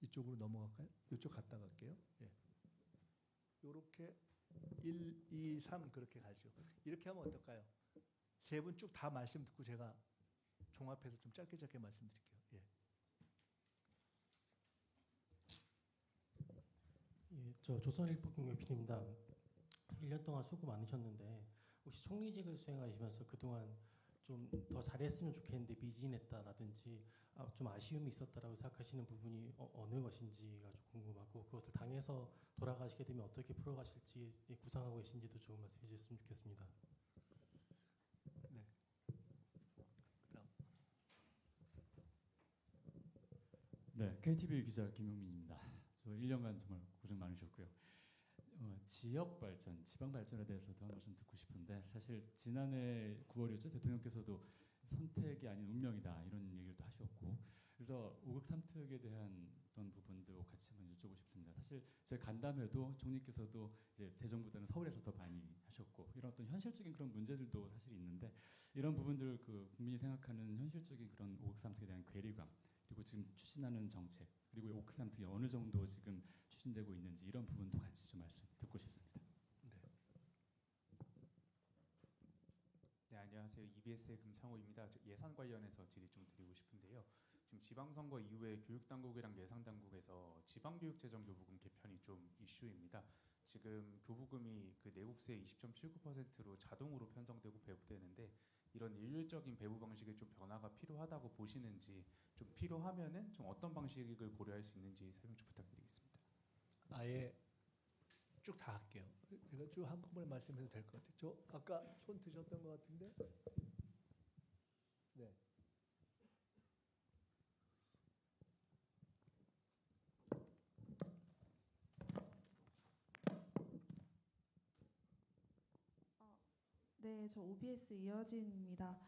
이쪽으로 넘어갈까요? 이쪽 갔다 갈게요. 예. 이렇게 1, 2, 3 그렇게 가죠. 이렇게 하면 어떨까요? 세 분 쭉 다 말씀 듣고 제가 종합해서 좀 짧게 말씀드릴게요. 예. 예, 저 조선일보 김용필입니다. 1년 동안 수고 많으셨는데 혹시 총리직을 수행하시면서 그동안 좀 더 잘했으면 좋겠는데 미진했다라든지 좀 아쉬움이 있었다라고 생각하시는 부분이 어느 것인지가 좀 궁금하고 그것을 당에서 돌아가시게 되면 어떻게 풀어가실지 구상하고 계신지도 좀 말씀해 주셨으면 좋겠습니다. 네. 그다음. 네, KTV 기자 김용민입니다. 저 1년간 정말 고생 많으셨고요. 지역 발전, 지방 발전에 대해서도 한 말씀 듣고 싶은데 사실 지난해 9월이었죠. 대통령께서도 선택이 아닌 운명이다 이런 얘기를 또 하셨고 그래서 5급 3특에 대한 그런 부분도 같이 한번 여쭤보고 싶습니다. 사실 저희 간담회도 총리께서도 이제 새 정부때는 서울에서 더 많이 하셨고 이런 어떤 현실적인 그런 문제들도 사실 있는데 이런 부분들 그 국민이 생각하는 현실적인 그런 5급 3특에 대한 괴리감 그리고 지금 추진하는 정책 그리고 5급 3특이 어느 정도 지금 추진되고 있는지 이런 부분도 같이 좀 말씀 듣고 싶습니다. 네, 안녕하세요. EBS의 금창호입니다. 예산 관련해서 질의 좀 드리고 싶은데요. 지금 지방선거 이후에 교육당국이랑 예산당국에서 지방교육재정교부금 개편이 좀 이슈입니다. 지금 교부금이 그 내국세 20.79%로 자동으로 편성되고 배부되는데 이런 일률적인 배부 방식에 좀 변화가 필요하다고 보시는지 좀 필요하면은 좀 어떤 방식을 고려할 수 있는지 설명 좀 부탁드리겠습니다. 아예 쭉 다 할게요. 제가 쭉 한꺼번에 말씀해도 될 것 같아요. 저 아까 손 드셨던 것 같은데. 네. 네, 저 OBS 이어진입니다.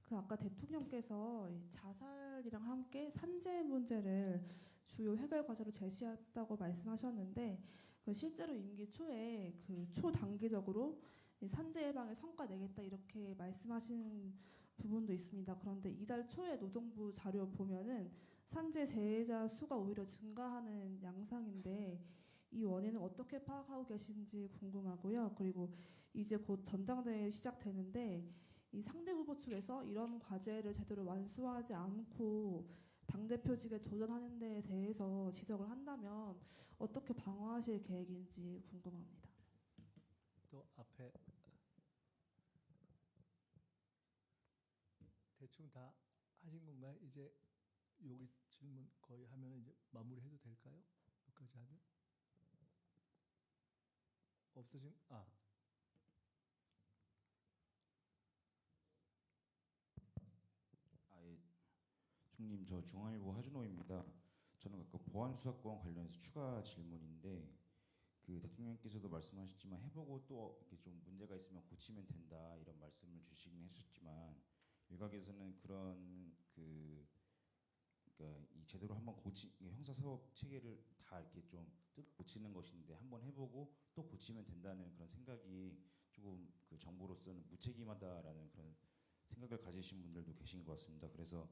그 아까 대통령께서 이 자살이랑 함께 산재 문제를 주요 해결 과제로 제시했다고 말씀하셨는데 실제로 임기 초에 그 초단기적으로 이 산재 예방에 성과 내겠다 이렇게 말씀하신 부분도 있습니다. 그런데 이달 초에 노동부 자료 보면은 산재 재해자 수가 오히려 증가하는 양상인데 이 원인을 어떻게 파악하고 계신지 궁금하고요. 그리고 이제 곧 전당대회 시작되는데 이 상대 후보 측에서 이런 과제를 제대로 완수하지 않고 당대표직에 도전하는 데에 대해서 지적을 한다면 어떻게 방어하실 계획인지 궁금합니다. 또 앞에 대충 다 하신 건가요? 이제 여기 질문 거의 하면 이제 마무리해도 될까요? 여기까지 하면 없으신 예. 총님, 저 중앙일보 하준호입니다. 저는 아까 보안수사권 관련해서 추가 질문인데, 그 대통령께서도 말씀하셨지만 해보고 또 이렇게 좀 문제가 있으면 고치면 된다 이런 말씀을 주시긴 했었지만, 일각에서는 그런 그러니까 이 제대로 한번 형사사법 체계를 다 이렇게 좀 고치는 것인데 한번 해보고 또 고치면 된다는 그런 생각이 조금 그 정부로서는 무책임하다라는 그런 생각을 가지신 분들도 계신 것 같습니다. 그래서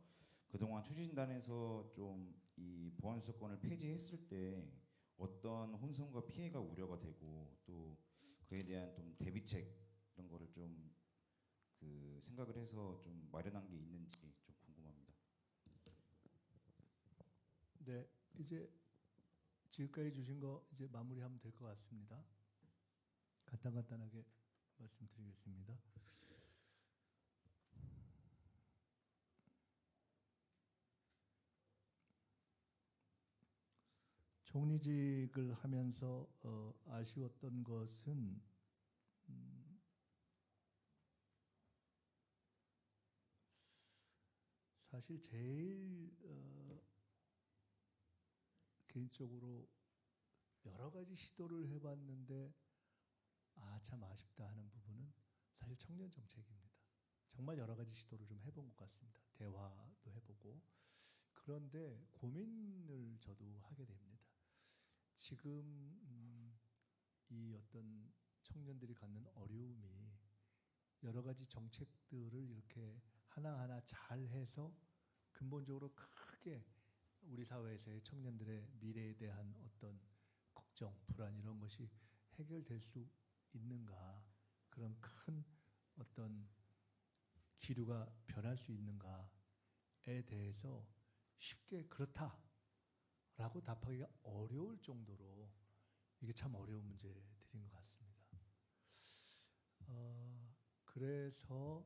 그동안 추진단에서 좀 이 보안수사권을 폐지했을 때 어떤 혼선과 피해가 우려가 되고 또 그에 대한 좀 대비책 이런 거를 좀 그 생각을 해서 좀 마련한 게 있는지 좀 궁금합니다. 네, 이제 지금까지 주신 거 이제 마무리하면 될 것 같습니다. 간단하게 말씀드리겠습니다. 총리직을 하면서 아쉬웠던 것은 사실 제일 개인적으로 여러 가지 시도를 해봤는데 참 아쉽다 하는 부분은 사실 청년 정책입니다. 정말 여러 가지 시도를 좀 해본 것 같습니다. 대화도 해보고. 그런데 고민을 저도 하게 됩니다. 지금 이 어떤 청년들이 갖는 어려움이 여러 가지 정책들을 이렇게 하나하나 잘 해서 근본적으로 크게 우리 사회에서의 청년들의 미래에 대한 어떤 걱정, 불안 이런 것이 해결될 수 있는가, 그런 큰 어떤 기류가 변할 수 있는가에 대해서 쉽게 그렇다라고 답하기가 어려울 정도로 이게 참 어려운 문제들인 것 같습니다. 그래서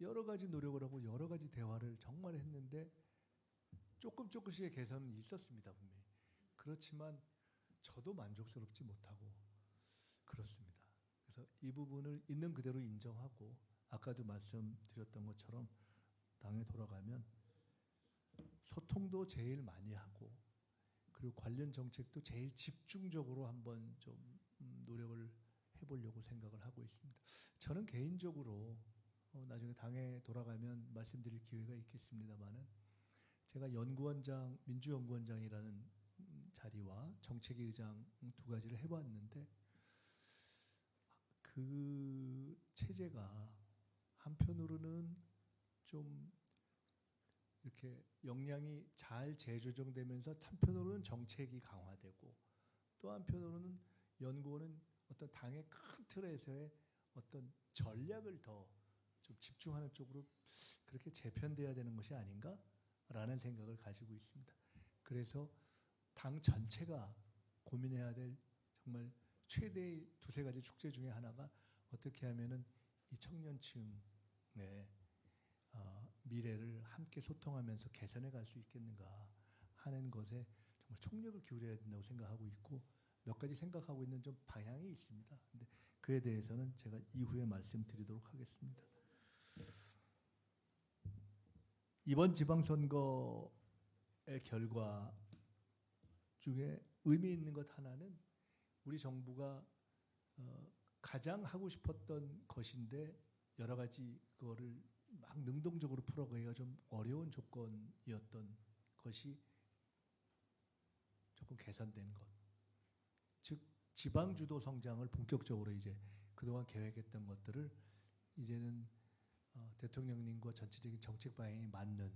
여러 가지 노력을 하고 여러 가지 대화를 정말 했는데 조금씩의 개선은 있었습니다, 분명히. 그렇지만 저도 만족스럽지 못하고 그렇습니다. 그래서 이 부분을 있는 그대로 인정하고 아까도 말씀드렸던 것처럼 당에 돌아가면 소통도 제일 많이 하고 그리고 관련 정책도 제일 집중적으로 한번 좀 노력을 해보려고 생각을 하고 있습니다. 저는 개인적으로 나중에 당에 돌아가면 말씀드릴 기회가 있겠습니다만은 제가 연구원장, 민주연구원장이라는 자리와 정책위 의장 두 가지를 해봤는데 그 체제가 한편으로는 좀 이렇게 역량이 잘 재조정되면서 한편으로는 정책이 강화되고 또 한편으로는 연구원은 어떤 당의 큰 틀에서의 어떤 전략을 더 좀 집중하는 쪽으로 그렇게 재편돼야 되는 것이 아닌가라는 생각을 가지고 있습니다. 그래서 당 전체가 고민해야 될 정말 최대의 두세 가지 숙제 중에 하나가 어떻게 하면은 이 청년층의 미래를 함께 소통하면서 개선해 갈 수 있겠는가 하는 것에 정말 총력을 기울여야 된다고 생각하고 있고 몇 가지 생각하고 있는 좀 방향이 있습니다. 근데 그에 대해서는 제가 이후에 말씀드리도록 하겠습니다. 이번 지방선거의 결과 중에 의미 있는 것 하나는 우리 정부가 가장 하고 싶었던 것인데 여러 가지 그거를 막 능동적으로 풀어가기가 좀 어려운 조건이었던 것이 조금 개선된 것. 즉 지방주도 성장을 본격적으로 이제 그동안 계획했던 것들을 이제는 대통령님과 전체적인 정책 방향이 맞는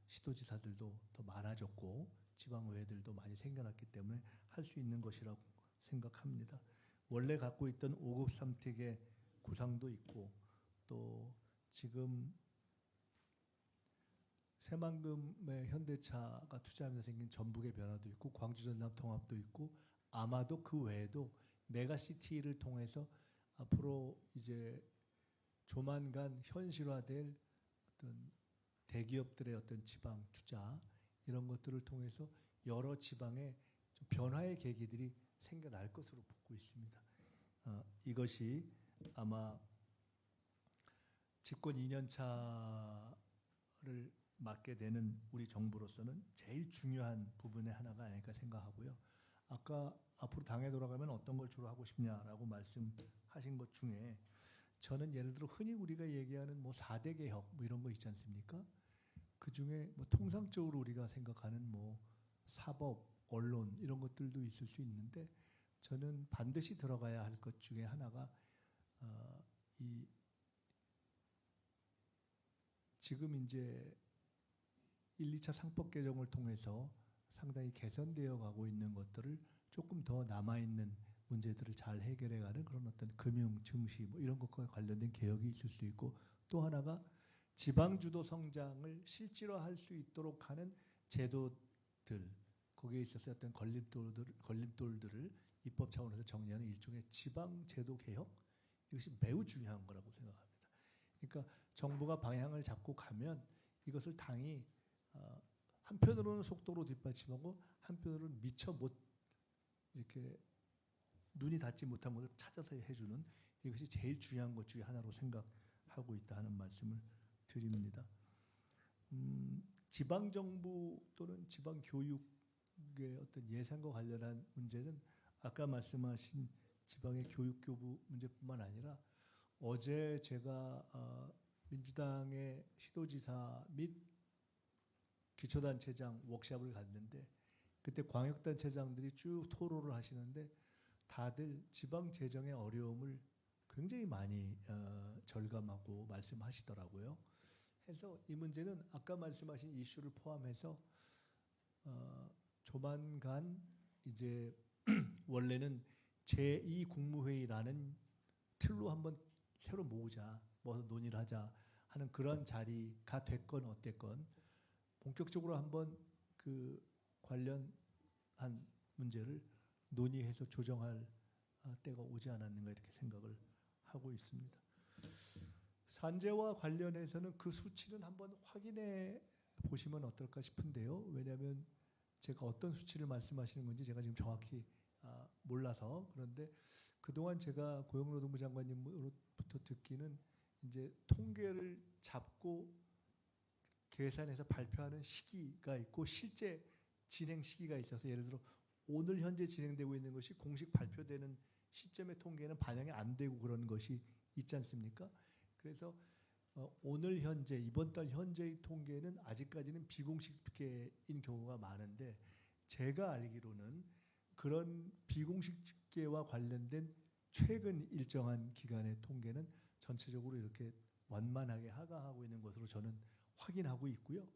시도지사들도 더 많아졌고 지방의회들도 많이 생겨났기 때문에 할 수 있는 것이라고 생각합니다. 원래 갖고 있던 5급 삼특의 구상도 있고 또 지금 새만금의 현대차가 투자하면서 생긴 전북의 변화도 있고 광주 전남 통합도 있고 아마도 그 외에도 메가시티를 통해서 앞으로 이제 조만간 현실화될 어떤 대기업들의 어떤 지방 투자 이런 것들을 통해서 여러 지방에 좀 변화의 계기들이 생겨날 것으로 보고 있습니다. 이것이 아마 집권 2년 차를 맡게 되는 우리 정부로서는 제일 중요한 부분의 하나가 아닐까 생각하고요. 아까 앞으로 당에 돌아가면 어떤 걸 주로 하고 싶냐라고 말씀하신 것 중에 저는 예를 들어 흔히 우리가 얘기하는 뭐 4대 개혁 뭐 이런 거 있지 않습니까? 그 중에 뭐 통상적으로 우리가 생각하는 뭐 사법, 언론 이런 것들도 있을 수 있는데 저는 반드시 들어가야 할 것 중에 하나가 이 지금 이제 1, 2차 상법 개정을 통해서 상당히 개선되어 가고 있는 것들을 조금 더 남아있는 문제들을 잘 해결해가는 그런 어떤 금융, 증시 뭐 이런 것과 관련된 개혁이 있을 수 있고 또 하나가 지방주도 성장을 실질화할 수 있도록 하는 제도들 거기에 있어서 어떤 걸림돌들을 입법 차원에서 정리하는 일종의 지방제도 개혁 이것이 매우 중요한 거라고 생각합니다. 그러니까 정부가 방향을 잡고 가면 이것을 당이 한편으로는 속도로 뒷받침하고 한편으로는 미처 못 이렇게 눈이 닿지 못한 것을 찾아서 해주는 이것이 제일 중요한 것 중에 하나로 생각하고 있다 하는 말씀을 드립니다. 지방 정부 또는 지방 교육의 어떤 예산과 관련한 문제는 아까 말씀하신 지방의 교육교부 문제뿐만 아니라 어제 제가 민주당의 시도지사 및 기초단체장 워크숍을 갔는데 그때 광역단체장들이 쭉 토론을 하시는데 다들 지방 재정의 어려움을 굉장히 많이 절감하고 말씀하시더라고요. 해서 이 문제는 아까 말씀하신 이슈를 포함해서 조만간 이제 원래는 제2국무회의라는 틀로 한번 새로 모으자, 뭐 논의를 하자 하는 그런 자리가 됐건 어땠건 본격적으로 한번 그 관련한 문제를 논의해서 조정할 때가 오지 않았는가 이렇게 생각을 하고 있습니다. 산재와 관련해서는 그 수치는 한번 확인해 보시면 어떨까 싶은데요. 왜냐하면 제가 어떤 수치를 말씀하시는 건지 제가 지금 정확히 몰라서 그런데 그동안 제가 고용노동부 장관님으로부터 듣기는 이제 통계를 잡고 계산해서 발표하는 시기가 있고 실제 진행 시기가 있어서 예를 들어 오늘 현재 진행되고 있는 것이 공식 발표되는 시점의 통계는 반영이 안 되고 그런 것이 있지 않습니까? 그래서 오늘 현재 이번 달 현재의 통계는 아직까지는 비공식계인 경우가 많은데 제가 알기로는 그런 비공식 집계와 관련된 최근 일정한 기간의 통계는 전체적으로 이렇게 완만하게 하강하고 있는 것으로 저는 확인하고 있고요.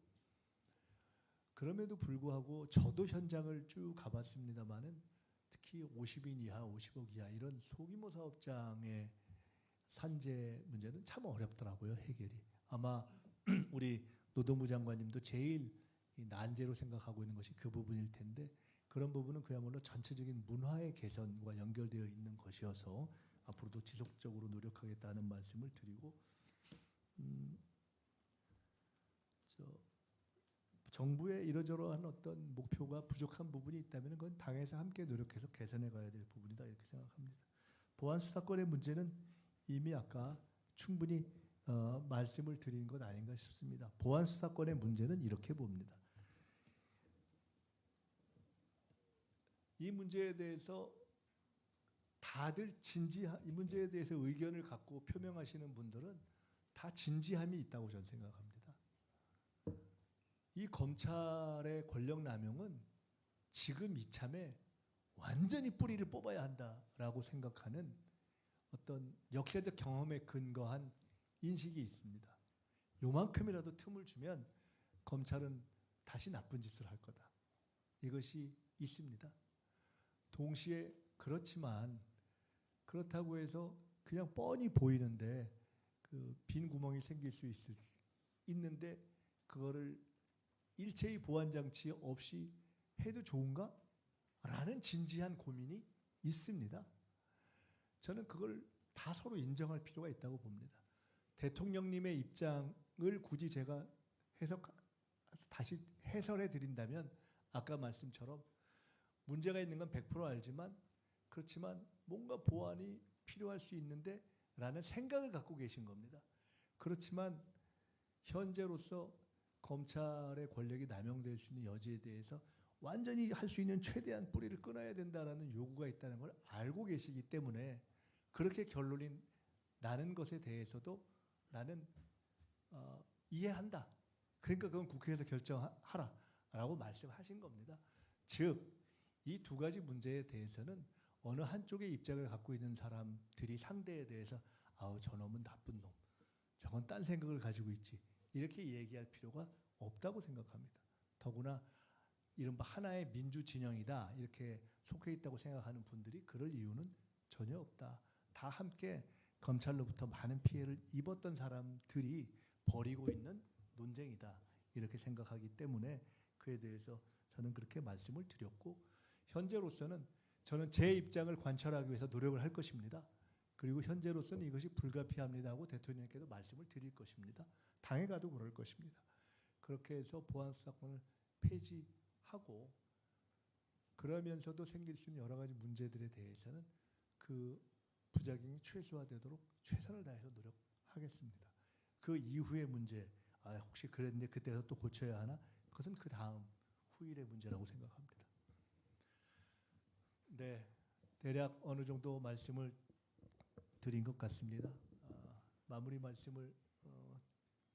그럼에도 불구하고 저도 현장을 쭉 가봤습니다마는 특히 50인 이하, 50억 이하 이런 소규모 사업장의 산재 문제는 참 어렵더라고요, 해결이. 아마 우리 노동부 장관님도 제일 난제로 생각하고 있는 것이 그 부분일 텐데 그런 부분은 그야말로 전체적인 문화의 개선과 연결되어 있는 것이어서 앞으로도 지속적으로 노력하겠다는 말씀을 드리고 정부의 이러저러한 어떤 목표가 부족한 부분이 있다면 그건 당에서 함께 노력해서 개선해 가야 될 부분이다 이렇게 생각합니다. 보안수사권의 문제는 이미 아까 충분히 말씀을 드린 것 아닌가 싶습니다. 보안수사권의 문제는 이렇게 봅니다. 이 문제에 대해서 다들 이 문제에 대해서 의견을 갖고 표명하시는 분들은 다 진지함이 있다고 저는 생각합니다. 이 검찰의 권력 남용은 지금 이참에 완전히 뿌리를 뽑아야 한다라고 생각하는 어떤 역사적 경험에 근거한 인식이 있습니다. 요만큼이라도 틈을 주면 검찰은 다시 나쁜 짓을 할 거다. 이것이 있습니다. 동시에 그렇지만 그렇다고 해서 그냥 뻔히 보이는데 그 빈 구멍이 생길 수 있는데 그거를 일체의 보완 장치 없이 해도 좋은가? 라는 진지한 고민이 있습니다. 저는 그걸 다 서로 인정할 필요가 있다고 봅니다. 대통령님의 입장을 굳이 제가 다시 해설해 드린다면 아까 말씀처럼 문제가 있는 건 100% 알지만 그렇지만 뭔가 보완이 필요할 수 있는데 라는 생각을 갖고 계신 겁니다. 그렇지만 현재로서 검찰의 권력이 남용될 수 있는 여지에 대해서 완전히 할 수 있는 최대한 뿌리를 끊어야 된다는 요구가 있다는 걸 알고 계시기 때문에 그렇게 결론이 나는 것에 대해서도 나는 이해한다. 그러니까 그건 국회에서 결정하라라고 말씀하신 겁니다. 즉, 이 두 가지 문제에 대해서는 어느 한쪽의 입장을 갖고 있는 사람들이 상대에 대해서 아우 저놈은 나쁜 놈, 저건 딴 생각을 가지고 있지 이렇게 얘기할 필요가 없다고 생각합니다. 더구나 이른바 하나의 민주 진영이다 이렇게 속해 있다고 생각하는 분들이 그럴 이유는 전혀 없다. 다 함께 검찰로부터 많은 피해를 입었던 사람들이 벌이고 있는 논쟁이다 이렇게 생각하기 때문에 그에 대해서 저는 그렇게 말씀을 드렸고 현재로서는 저는 제 입장을 관철하기 위해서 노력을 할 것입니다. 그리고 현재로서는 이것이 불가피합니다 하고 대통령께도 말씀을 드릴 것입니다. 당에 가도 그럴 것입니다. 그렇게 해서 보안수사권을 폐지하고 그러면서도 생길 수 있는 여러 가지 문제들에 대해서는 그 부작용이 최소화되도록 최선을 다해서 노력하겠습니다. 그 이후의 문제, 혹시 그랬는데 그때서 또 고쳐야 하나? 그것은 그 다음 후일의 문제라고 생각합니다. 네, 대략 어느 정도 말씀을 드린 것 같습니다. 마무리 말씀을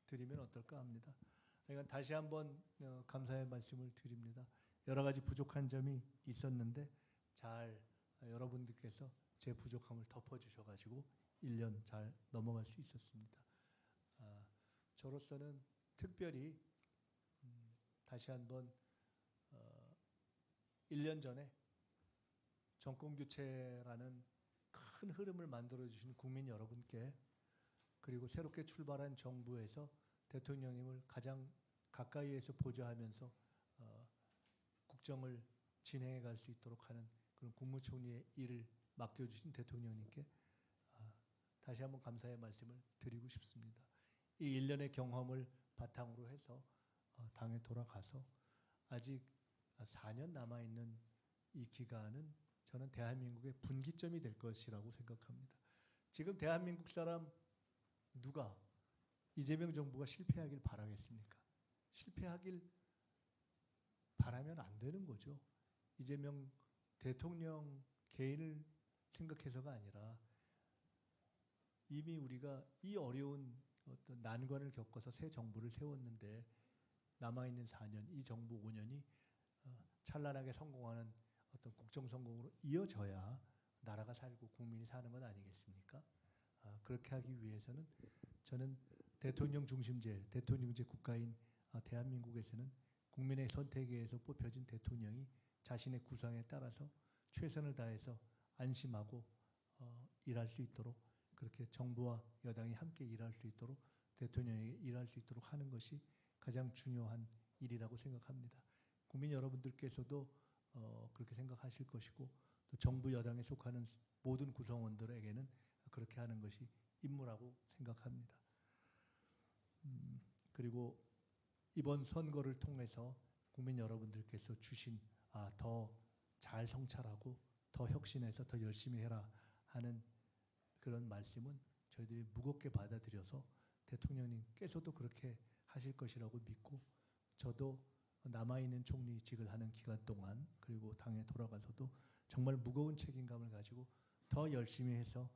드리면 어떨까 합니다. 그러니까 다시 한번 감사의 말씀을 드립니다. 여러 가지 부족한 점이 있었는데 잘 여러분들께서 제 부족함을 덮어주셔가지고 1년 잘 넘어갈 수 있었습니다. 저로서는 특별히 다시 한번 1년 전에 정권교체라는 큰 흐름을 만들어주신 국민 여러분께 그리고 새롭게 출발한 정부에서 대통령님을 가장 가까이에서 보좌하면서 국정을 진행해 갈 수 있도록 하는 그런 국무총리의 일을 맡겨주신 대통령님께 다시 한번 감사의 말씀을 드리고 싶습니다. 이 1년의 경험을 바탕으로 해서 당에 돌아가서 아직 4년 남아있는 이 기간은 저는 대한민국의 분기점이 될 것이라고 생각합니다. 지금 대한민국 사람 누가 이재명 정부가 실패하길 바라겠습니까? 실패하길 바라면 안 되는 거죠. 이재명 대통령 개인을 생각해서가 아니라 이미 우리가 이 어려운 어떤 난관을 겪어서 새 정부를 세웠는데 남아있는 4년, 이 정부 5년이 찬란하게 성공하는 어떤 국정 성공으로 이어져야 나라가 살고 국민이 사는 것 아니겠습니까? 그렇게 하기 위해서는 저는 대통령 중심제, 대통령제 국가인 대한민국에서는 국민의 선택에 의해서 뽑혀진 대통령이 자신의 구상에 따라서 최선을 다해서 안심하고 일할 수 있도록 그렇게 정부와 여당이 함께 일할 수 있도록 대통령이 일할 수 있도록 하는 것이 가장 중요한 일이라고 생각합니다. 국민 여러분들께서도 그렇게 생각하실 것이고 또 정부 여당에 속하는 모든 구성원들에게는 그렇게 하는 것이 임무라고 생각합니다. 그리고 이번 선거를 통해서 국민 여러분들께서 주신 더 잘 성찰하고 더 혁신해서 더 열심히 해라 하는 그런 말씀은 저희들이 무겁게 받아들여서 대통령님께서도 그렇게 하실 것이라고 믿고 저도 남아있는 총리직을 하는 기간 동안 그리고 당에 돌아가서도 정말 무거운 책임감을 가지고 더 열심히 해서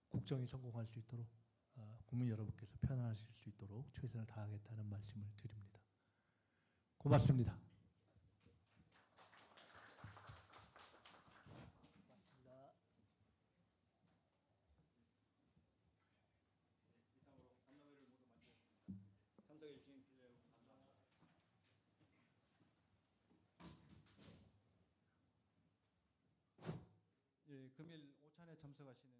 국정이 성공할 수 있도록 국민 여러분께서 편안하실 수 있도록 최선을 다하겠다는 말씀을 드립니다. 고맙습니다. 예, 금일 오찬에 참석하시는